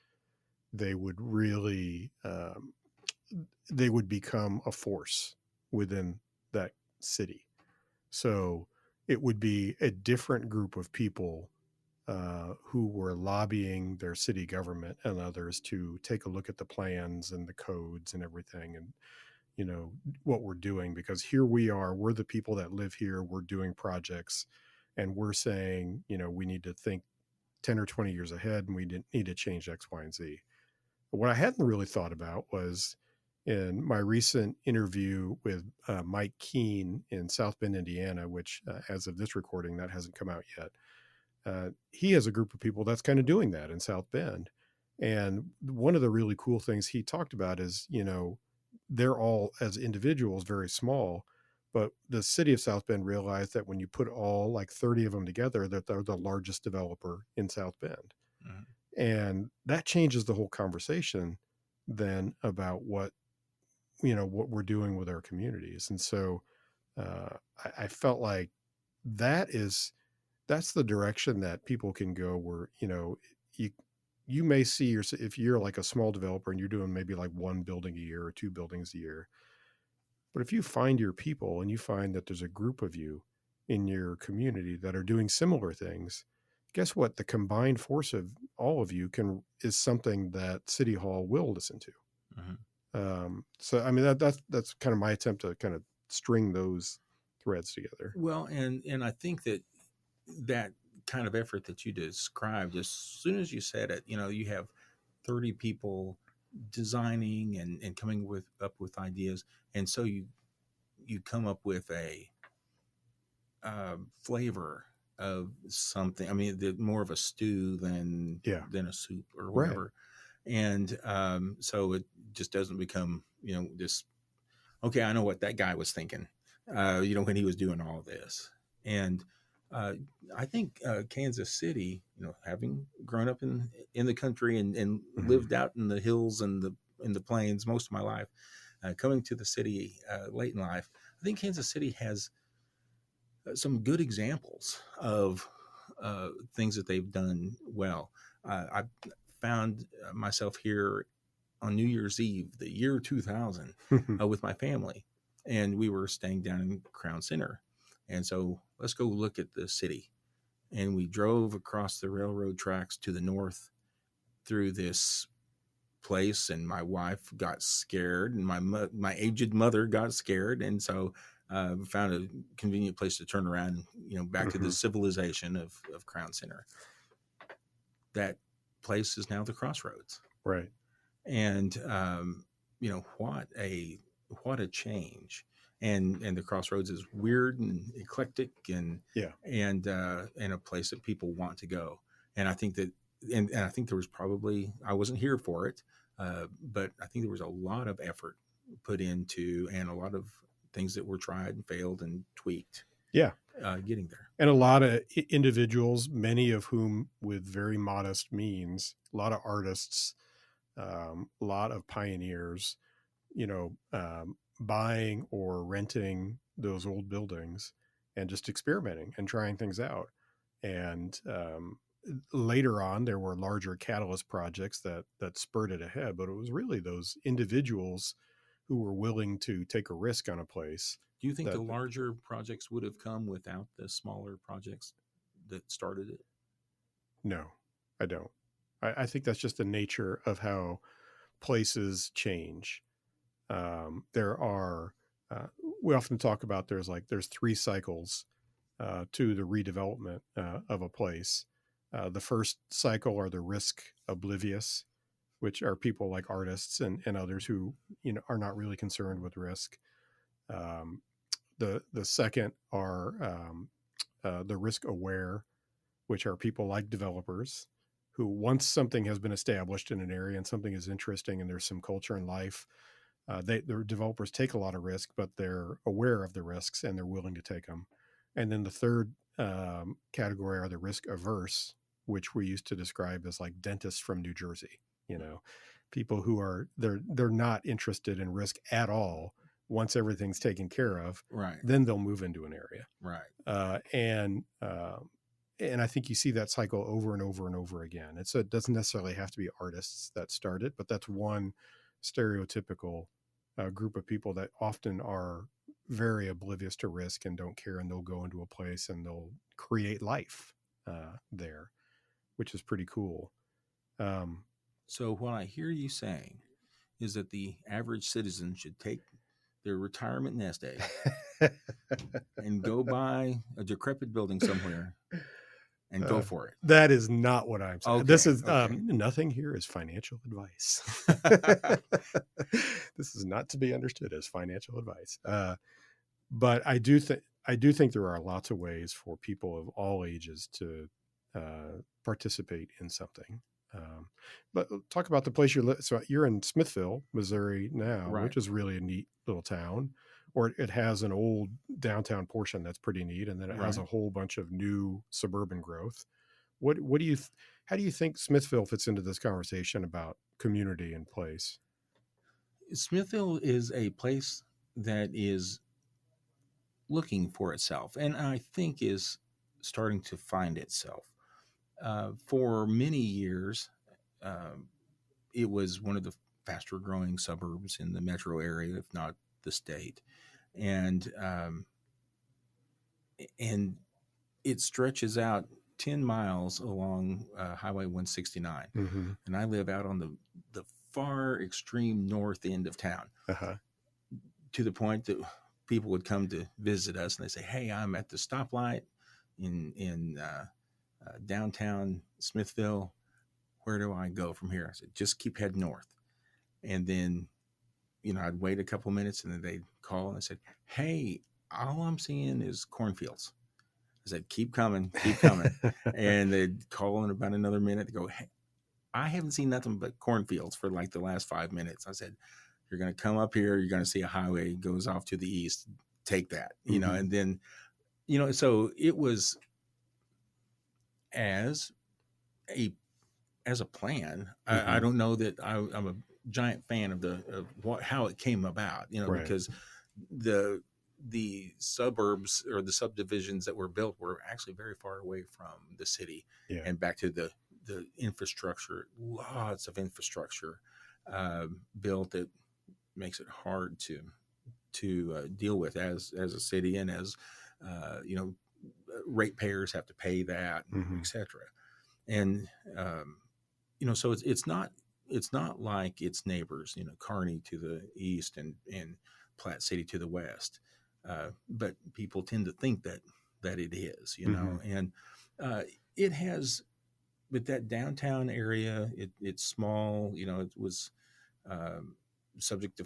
S1: they would really they would become a force within that city. So it would be a different group of people who were lobbying their city government and others to take a look at the plans and the codes and everything, and what we're doing, because here we're the people that live here, we're doing projects, and we're saying, we need to think 10 or 20 years ahead, and we didn't need to change X, Y, and Z. But what I hadn't really thought about was in my recent interview with Mike Keene in South Bend, Indiana, which as of this recording, that hasn't come out yet. He has a group of people that's kind of doing that in South Bend. And one of the really cool things he talked about is, they're all as individuals very small, but the city of South Bend realized that when you put all like 30 of them together, that they're the largest developer in South Bend.
S2: Mhm.
S1: And that changes the whole conversation then about what we're doing with our communities. And so I felt like that is that's the direction that people can go, where you you may see if you're like a small developer and you're doing maybe like one building a year or two buildings a year, but if you find your people and you find that there's a group of you in your community that are doing similar things, guess what? The combined force of all of you can is something that City Hall will listen to.
S2: Mhm.
S1: So I mean that's kind of my attempt to kind of string those threads together.
S2: Well, and I think that kind of effort that you described, as soon as you said it, you have 30 people designing and coming up with ideas, and so you come up with a flavor of something. I mean, more of a stew
S1: Yeah.
S2: than a soup or
S1: Right.
S2: whatever, and so it just doesn't become this. Okay, I know what that guy was thinking. When he was doing all this, and uh, I think Kansas City, having grown up in the country and
S1: Hmm.
S2: lived out in the hills and the plains most of my life, coming to the city late in life, I think Kansas City has some good examples of things that they've done well. I found myself here on New Year's Eve, the year 2000, with my family, and we were staying down in Crown Center. And so let's go look at the city. And we drove across the railroad tracks to the north through this place, and my wife got scared, and my aged mother got scared, and so found a convenient place to turn around, back to the
S1: Hmm.
S2: civilization of Crown Center. That place is now the Crossroads.
S1: Right.
S2: And, what a change. And the Crossroads is weird and eclectic
S1: Yeah.
S2: and a place that people want to go. And I think that, and I think there was probably, I wasn't here for it, but I think there was a lot of effort put into, and a lot of things that were tried and failed and tweaked,
S1: Yeah.
S2: getting there.
S1: And a lot of individuals, many of whom with very modest means, a lot of artists, a lot of pioneers, buying or renting those old buildings and just experimenting and trying things out. And later on, there were larger catalyst projects that spurred it ahead. But it was really those individuals who were willing to take a risk on a place.
S2: Do you think the
S1: That
S2: larger projects would have come without the smaller projects that started it?
S1: No, I don't. I think that's just the nature of how places change. There are we often talk about there's 3 cycles to the redevelopment of a place. The first cycle are the risk oblivious, which are people like artists and others who are not really concerned with risk. Um, the second are the risk aware, which are people like developers who, once something has been established in an area and something is interesting and there's some culture and life, the developers take a lot of risk, but they're aware of the risks and they're willing to take them. And then the third category are the risk averse, which we used to describe as like dentists from New Jersey. People who are they're not interested in risk at all. Once everything's taken care of,
S2: Right.
S1: then they'll move into an area.
S2: Right.
S1: And I think you see that cycle over and over and over again. It doesn't necessarily have to be artists that start it, but that's one stereotypical group of people that often are very oblivious to risk and don't care, and they'll go into a place and they'll create life there, which is pretty cool.
S2: So what I hear you saying is that the average citizen should take their retirement nest egg and go buy a decrepit building somewhere and go for it.
S1: That is not what I'm saying.
S2: Okay,
S1: This is
S2: okay.
S1: nothing here is financial advice. This is not to be understood as financial advice. But I do think there are lots of ways for people of all ages to participate in something. But talk about the place so you're in Smithville, Missouri now,
S2: Right.
S1: which is really a neat little town. Or it has an old downtown portion that's pretty neat, and then it has a
S2: Right.
S1: whole bunch of new suburban growth. What do you how do you think Smithville fits into this conversation about community and place?
S2: Smithville is a place that is looking for itself, and I think is starting to find itself. For many years, it was one of the faster growing suburbs in the metro area, if not the state, and and it stretches out 10 miles along Highway 169.
S1: Mm-hmm.
S2: And I live out on the far extreme north end of town,
S1: Uh-huh.
S2: to the point that people would come to visit us and they say, "Hey, I'm at the stoplight in downtown Smithville. Where do I go from here?" I said, "Just keep heading north." And then, I'd wait a couple minutes and then they'd call and I said, "Hey, all I'm seeing is cornfields." I said, "Keep coming, keep coming." And they'd call in about another minute. They go, "Hey, I haven't seen nothing but cornfields for like the last 5 minutes." I said, "You're going to come up here. You're going to see a highway goes off to the east. Take that."
S1: Mm-hmm.
S2: And then, so it was as a plan.
S1: Mm-hmm.
S2: I don't know that I'm a giant fan of how it came about,
S1: Right.
S2: because the suburbs or the subdivisions that were built were actually very far away from the city.
S1: Yeah.
S2: And back to the infrastructure, lots of infrastructure built that makes it hard to deal with as a city, and as ratepayers have to pay that,
S1: Mm-hmm.
S2: etc. And so it's not like its neighbors, Kearney to the east and Platte City to the west. but people tend to think that it is,
S1: Mm-hmm.
S2: and uh, it has. But that downtown area, it's small. It was um, subject to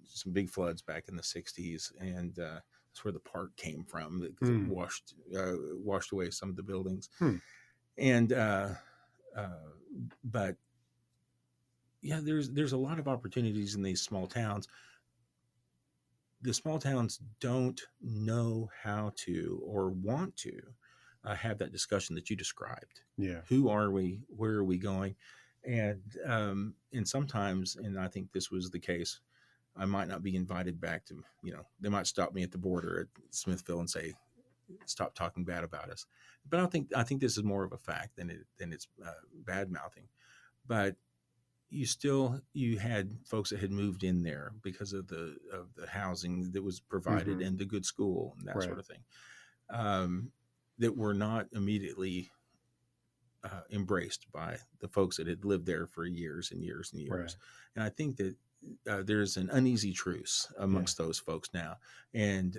S2: some big floods back in the '60s, and that's where the park came from because it
S1: Mm.
S2: washed away some of the buildings.
S1: Hmm.
S2: And uh, but yeah, there's a lot of opportunities in these small towns. The small towns don't know how to or want to have that discussion that you described.
S1: Yeah.
S2: Who are we? Where are we going? And sometimes, and I think this was the case, I might not be invited back to. They might stop me at the border at Smithville and say, "Stop talking bad about us." But I think this is more of a fact than it's bad mouthing. But you had folks that had moved in there because of the housing that was provided
S1: Mm-hmm.
S2: and the good school and that
S1: Right.
S2: sort of thing, um, that were not immediately embraced by the folks that had lived there for years and years and
S1: Right.
S2: years. And I think that there's an uneasy truce
S1: Yeah.
S2: amongst those folks now, and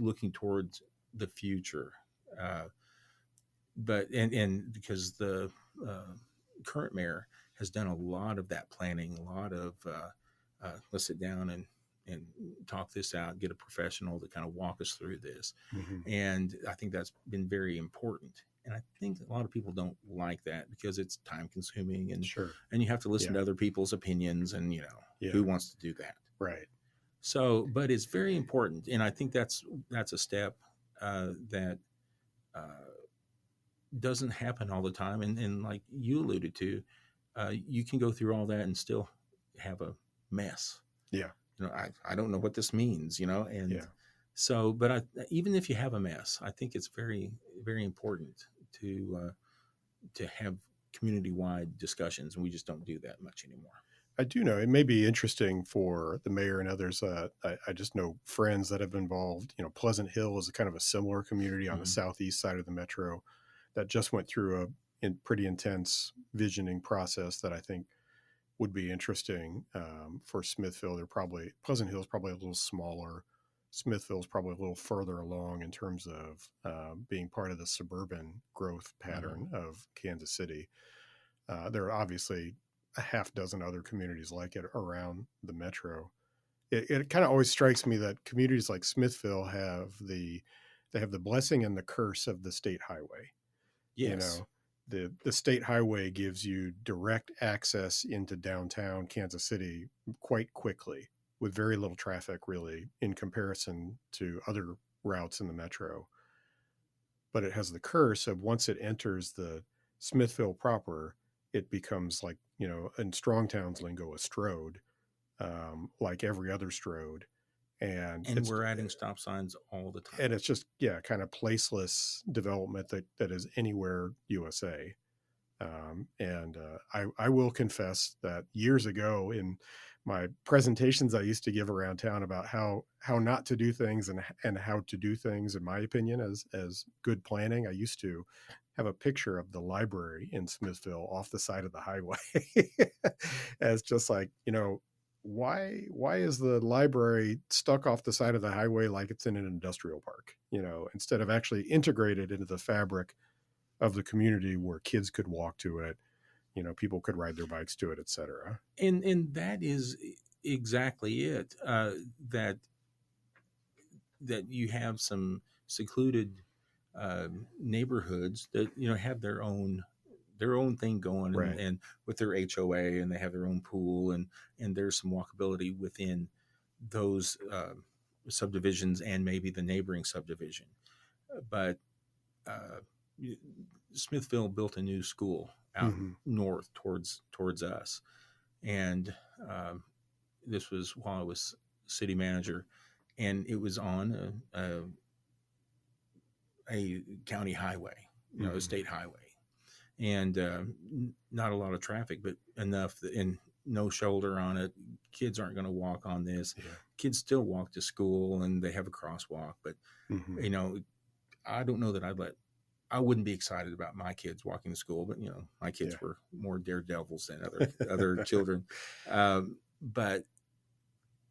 S2: looking towards the future. Uh, but and because the uh, current mayor has done a lot of that planning, a lot of let's sit down and talk this out, get a professional to kind of walk us through this,
S1: Mm-hmm.
S2: and I think that's been very important. And I think a lot of people don't like that because it's time consuming,
S1: Sure.
S2: and you have to listen
S1: Yeah.
S2: to other people's opinions, and
S1: Yeah.
S2: who wants to do that.
S1: Right.
S2: So, but it's very important, and I think that's a step that uh, doesn't happen all the time. And like you alluded to, you can go through all that and still have a mess.
S1: Yeah.
S2: I don't know what this means, and
S1: Yeah.
S2: so, but even if you have a mess, I think it's very, very important to have community wide discussions, and we just don't do that much anymore.
S1: I do know it may be interesting for the mayor and others. I just know friends that have been involved. Pleasant Hill is a kind of a similar community on the
S2: Mm-hmm.
S1: southeast side of the metro that just went through pretty intense visioning process that I think would be interesting for Smithville. Pleasant Hill is probably a little smaller. Smithville is probably a little further along in terms of being part of the suburban growth
S2: Uh-huh.
S1: pattern of Kansas City. There are obviously a half dozen other communities like it around the metro. It kind of always strikes me that communities like Smithville have the blessing and the curse of the state highway. You
S2: Yes.
S1: know, the state highway gives you direct access into downtown Kansas City quite quickly with very little traffic, really, in comparison to other routes in the metro. But it has the curse of once it enters the Smithville proper, it becomes like, in Strongtown's lingo, a strode, like every other strode. And
S2: And
S1: it's
S2: we're adding stop signs all the
S1: and
S2: time.
S1: it's just, yeah, kind of placeless development that is anywhere USA. I will confess that years ago in my presentations I used to give around town about how not to do things and how to do things, in my opinion, as good planning, I used to have a picture of the library in Smithville off the side of the highway as just like, why is the library stuck off the side of the highway like it's in an industrial park, instead of actually integrated into the fabric of the community where kids could walk to it, people could ride their bikes to it, etc.
S2: And that is exactly it. That you have some secluded neighborhoods that have their own thing going, and,
S1: Right.
S2: and with their HOA, and they have their own pool, and there's some walkability within those subdivisions and maybe the neighboring subdivision. But uh, Smithville built a new school out
S1: Mm-hmm.
S2: north towards us, and um, this was while I was city manager, and it was on a county highway, a
S1: Mm-hmm.
S2: state highway, and not a lot of traffic, but enough that, and no shoulder on it. Kids aren't going to walk on this.
S1: Yeah.
S2: Kids still walk to school, and they have a crosswalk. But
S1: Mm-hmm.
S2: you know, I don't know that I wouldn't be excited about my kids walking to school, but my
S1: Yeah.
S2: kids were more daredevils than other children. But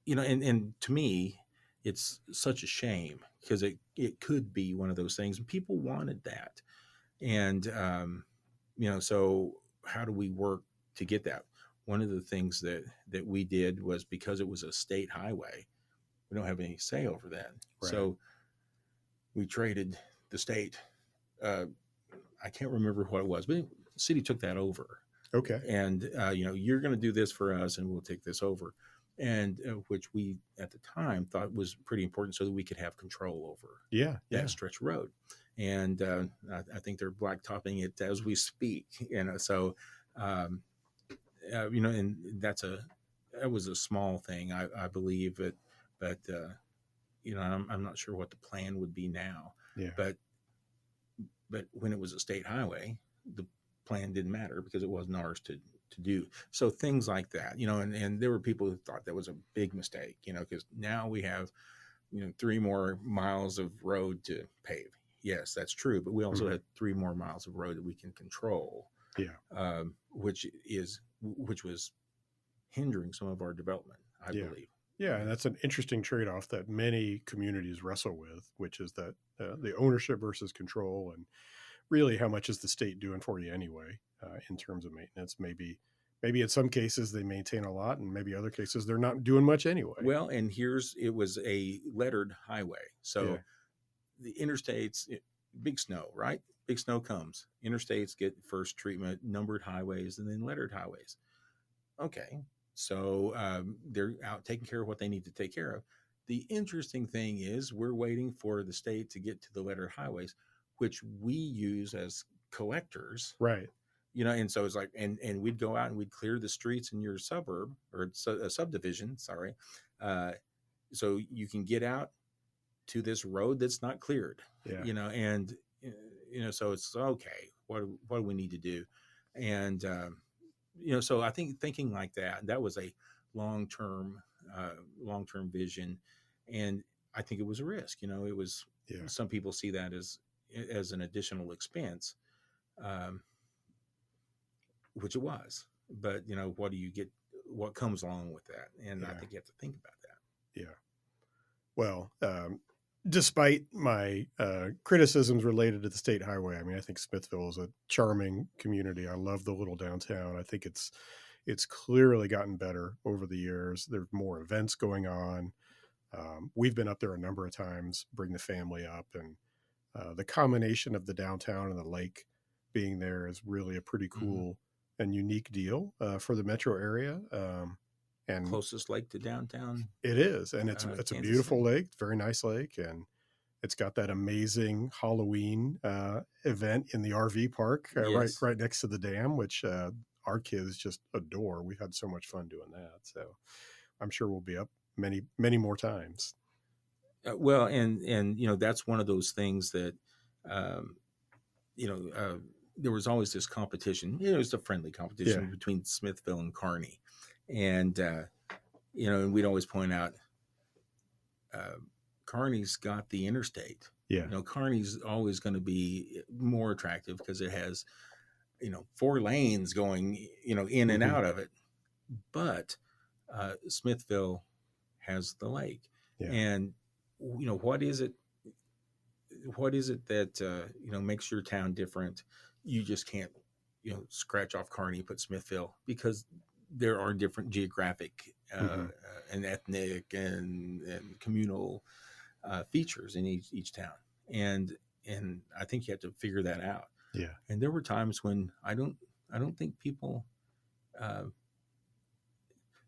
S2: and to me, it's such a shame because it could be one of those things, and people wanted that. And so how do we work to get that? One of the things that we did was, because it was a state highway, we don't have any say over that.
S1: Right.
S2: So we traded the state. I can't remember what it was, but the city took that over.
S1: Okay.
S2: And you're going to do this for us, and we'll take this over. And which we at the time thought was pretty important, so that we could have control over that stretch of road. And I think they're blacktopping it as we speak. So and that was a small thing, I believe, but I'm not sure what the plan would be now.
S1: Yeah.
S2: But when it was a state highway, the plan didn't matter because it wasn't ours to do. So things like that, and there were people who thought that was a big mistake, because now we have, 3 more miles of road to pave. Yes, that's true. But we also had 3 more miles of road that we can control.
S1: Yeah.
S2: Which was hindering some of our development, I believe.
S1: Yeah, and that's an interesting trade-off that many communities wrestle with, which is that the ownership versus control, and really how much is the state doing for you anyway in terms of maintenance. Maybe in some cases they maintain a lot, and maybe other cases they're not doing much anyway.
S2: Well, and it was a lettered highway. So the interstates, big snow, right? Big snow comes. Interstates get first treatment, numbered highways, and then lettered highways. Okay. So they're out taking care of what they need to take care of. The interesting thing is we're waiting for the state to get to the lettered highways, which we use as collectors.
S1: Right.
S2: And so it's like, and we'd go out and we'd clear the streets in your suburb or a subdivision, sorry. So you can get out to this road that's not cleared, and, so it's okay. What do we need to do? And, so I think thinking like that was a long-term vision. And I think it was a risk, it was, some people see that as an additional expense, which it was, but what do you get, what comes along with that? And I think you have to think about that.
S1: Yeah. Well, despite my criticisms related to the state highway, I mean, I think Smithville is a charming community. I love the little downtown. I think it's clearly gotten better over the years. There's more events going on. We've been up there a number of times, bring the family up, and the combination of the downtown and the lake being there is really a pretty cool and unique deal for the metro area. And
S2: closest lake to downtown.
S1: It is, and it's a beautiful lake, very nice lake, and it's got that amazing Halloween event in the RV park right next to the dam, which our kids just adore. We've had so much fun doing that, so I'm sure we'll be up many more times.
S2: Well, and that's one of those things that there was always this competition. It was a friendly competition between Smithville and Kearney. And, and we'd always point out, Kearney's got the interstate.
S1: Yeah.
S2: Kearney's always going to be more attractive because it has, 4 lanes going, in and out of it. But Smithville has the lake. Yeah. And, what is it that, makes your town different? You just can't, scratch off Kearney, put Smithville, because there are different geographic and ethnic and communal features in each town, and I think you have to figure that out.
S1: Yeah. And
S2: there were times when I don't think people.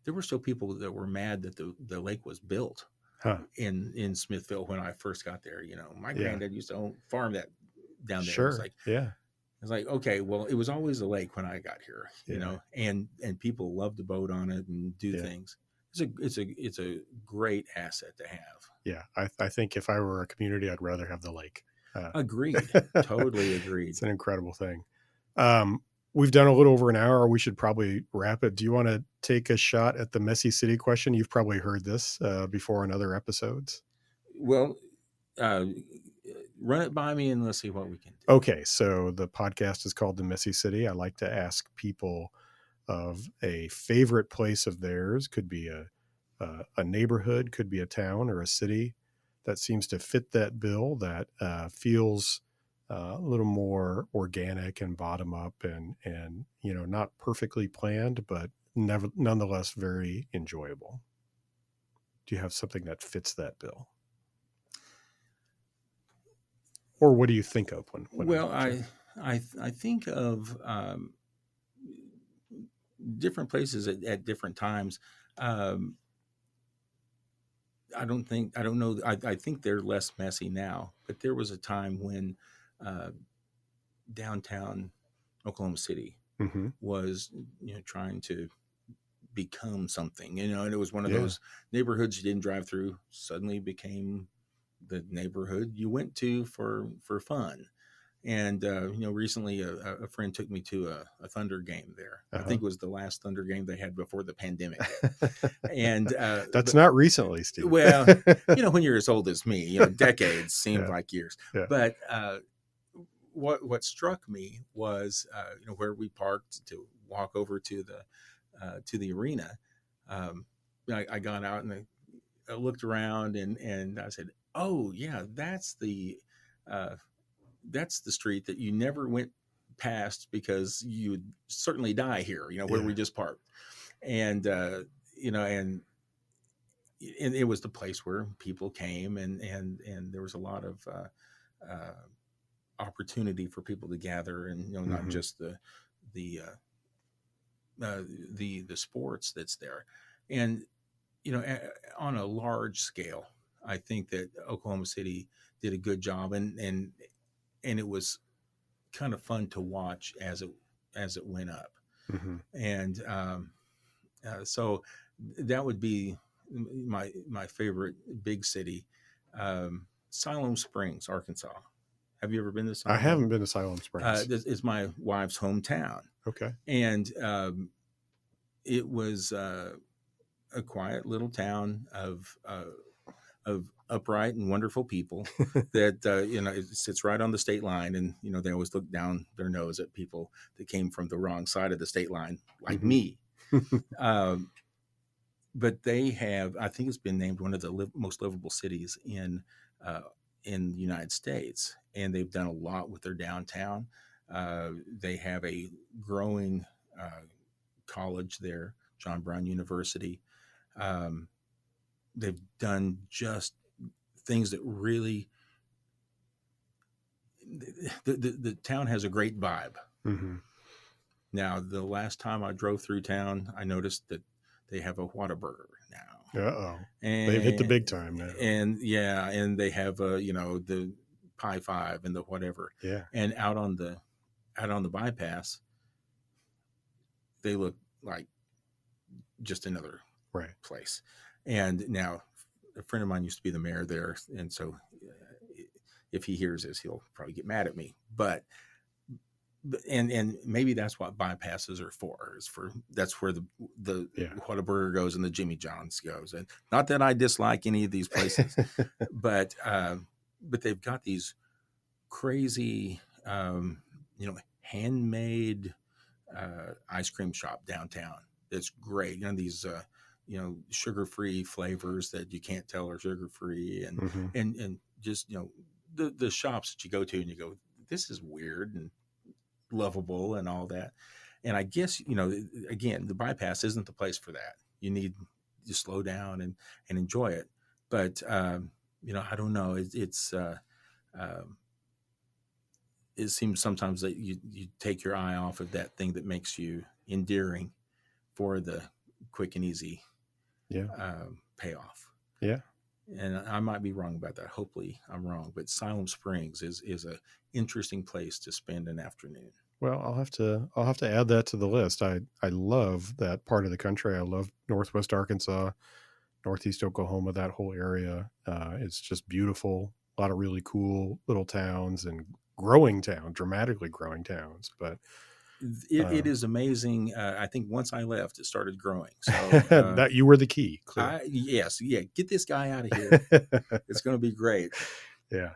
S2: There were still people that were mad that the lake was built in Smithville when I first got there. My granddad used to farm that down there.
S1: Sure.
S2: It's like, it's like, okay, well, it was always a lake when I got here, and people love to boat on it and do things. It's a great asset to have.
S1: Yeah. I think if I were a community, I'd rather have the lake.
S2: Agreed. Totally agreed.
S1: It's an incredible thing. We've done a little over an hour. We should probably wrap it. Do you want to take a shot at the messy city question? You've probably heard this before in other episodes.
S2: Well, run it by me and let's see what we can do.
S1: Okay. So the podcast is called The Messy City. I like to ask people of a favorite place of theirs. Could be a a neighborhood, could be a town or a city that seems to fit that bill, that feels a little more organic and bottom up, and not perfectly planned, but nonetheless very enjoyable. Do you have something that fits that bill? Or what do you think of when
S2: Well,
S1: I mention?
S2: I think of different places at different times. Um, I don't know. I think they're less messy now, but there was a time when uh, downtown Oklahoma City
S1: Mm-hmm.
S2: was, trying to become something, and it was one of
S1: Yeah.
S2: those neighborhoods you didn't drive through, suddenly became the neighborhood you went to for fun. And recently a friend took me to a Thunder game there. I
S1: Uh-huh.
S2: think it was the last Thunder game they had before the pandemic hit. And
S1: That's
S2: but
S1: not recently, Steve.
S2: well, when you're as old as me, decades seemed
S1: Yeah.
S2: like years.
S1: Yeah.
S2: But what struck me was where we parked to walk over to the arena. Um, I got out and I looked around and I said, "Oh yeah, uh, that's the street that you never went past because you would certainly die here, where
S1: Yeah.
S2: we just parked." And you know, and and it was the place where people came, and there was a lot of uh, opportunity for people to gather, and not
S1: Mm-hmm.
S2: just the the sports that's there, and on a large scale, I think that Oklahoma City did a good job, and it was kind of fun to watch as it went up,
S1: Mm-hmm.
S2: and so that would be my favorite big city. Siloam Springs, Arkansas. Have you ever been to
S1: I
S2: Siloam?
S1: haven't been to Siloam Springs.
S2: This is my wife's hometown,
S1: Okay.
S2: and it was a quiet little town of upright and wonderful people that it sits right on the state line, and they always look down their nose at people that came from the wrong side of the state line, like
S1: Mm-hmm.
S2: me. Um, but they have, I think, it's been named one of the most livable cities uh, in the United States, and they've done a lot with their downtown. They have a growing college there, John Brown University. Um, they've done just things that really the town has a great vibe.
S1: Mm-hmm.
S2: Now, the last time I drove through town, I noticed that they have a Whataburger now,
S1: Uh-oh. They've hit the
S2: and
S1: big time now.
S2: yeah, and they have the Pie Five and the whatever,
S1: Yeah.
S2: and out on the bypass, they look like just another
S1: Right.
S2: place. And now, a friend of mine used to be the mayor there, and so if he hears this, he'll probably get mad at me. And maybe that's what bypasses are for. Is for that's where the
S1: Yeah.
S2: Whataburger goes and the Jimmy John's goes. And not that I dislike any of these places, but they've got these crazy, handmade ice cream shop downtown. That's great. These sugar-free flavors that you can't tell are sugar-free, and
S1: Mm-hmm.
S2: and just the shops that you go to and you go, this is weird and lovable and all that. And I guess again, the bypass isn't the place for that. You need to slow down and enjoy it. But I don't know. Um, it seems sometimes that you take your eye off of that thing that makes you endearing for the quick and easy
S1: Yeah.
S2: payoff.
S1: Yeah.
S2: And I might be wrong about that. Hopefully I'm wrong, but Siloam Springs is a interesting place to spend an afternoon.
S1: Well, I'll have to add that to the list. I love that part of the country. I love Northwest Arkansas, Northeast Oklahoma, that whole area. It's just beautiful. A lot of really cool little towns and dramatically growing towns. But
S2: It is amazing. I think once I left, it started growing. So
S1: that you were the key, clearly.
S2: get this guy out of here. It's going to be great.
S1: Yeah.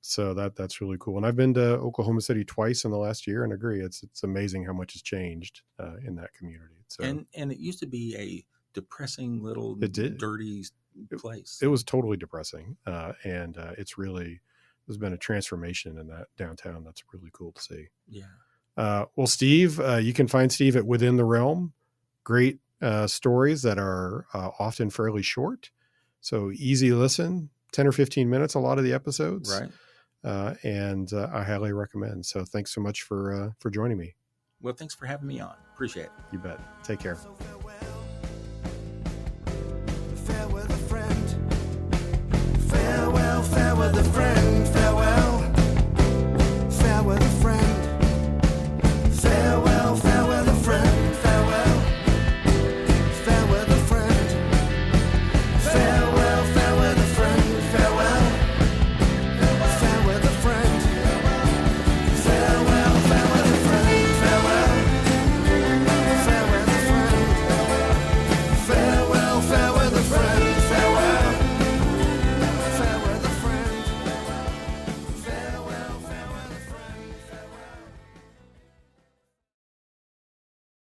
S1: So that's really cool. And I've been to Oklahoma City twice in the last year and agree. It's amazing how much has changed in that community. So
S2: And it used to be a depressing little
S1: It did.
S2: dirty place.
S1: It was totally depressing. And it's really, there's been a transformation in that downtown. That's really cool to see.
S2: Yeah.
S1: Well, Steve, you can find Steve at Within the Realm. Great stories that are often fairly short. So easy listen, 10 or 15 minutes, a lot of the episodes.
S2: Right.
S1: And I highly recommend. So thanks so much for joining me.
S2: Well, thanks for having me on. Appreciate it.
S1: You bet. Take care.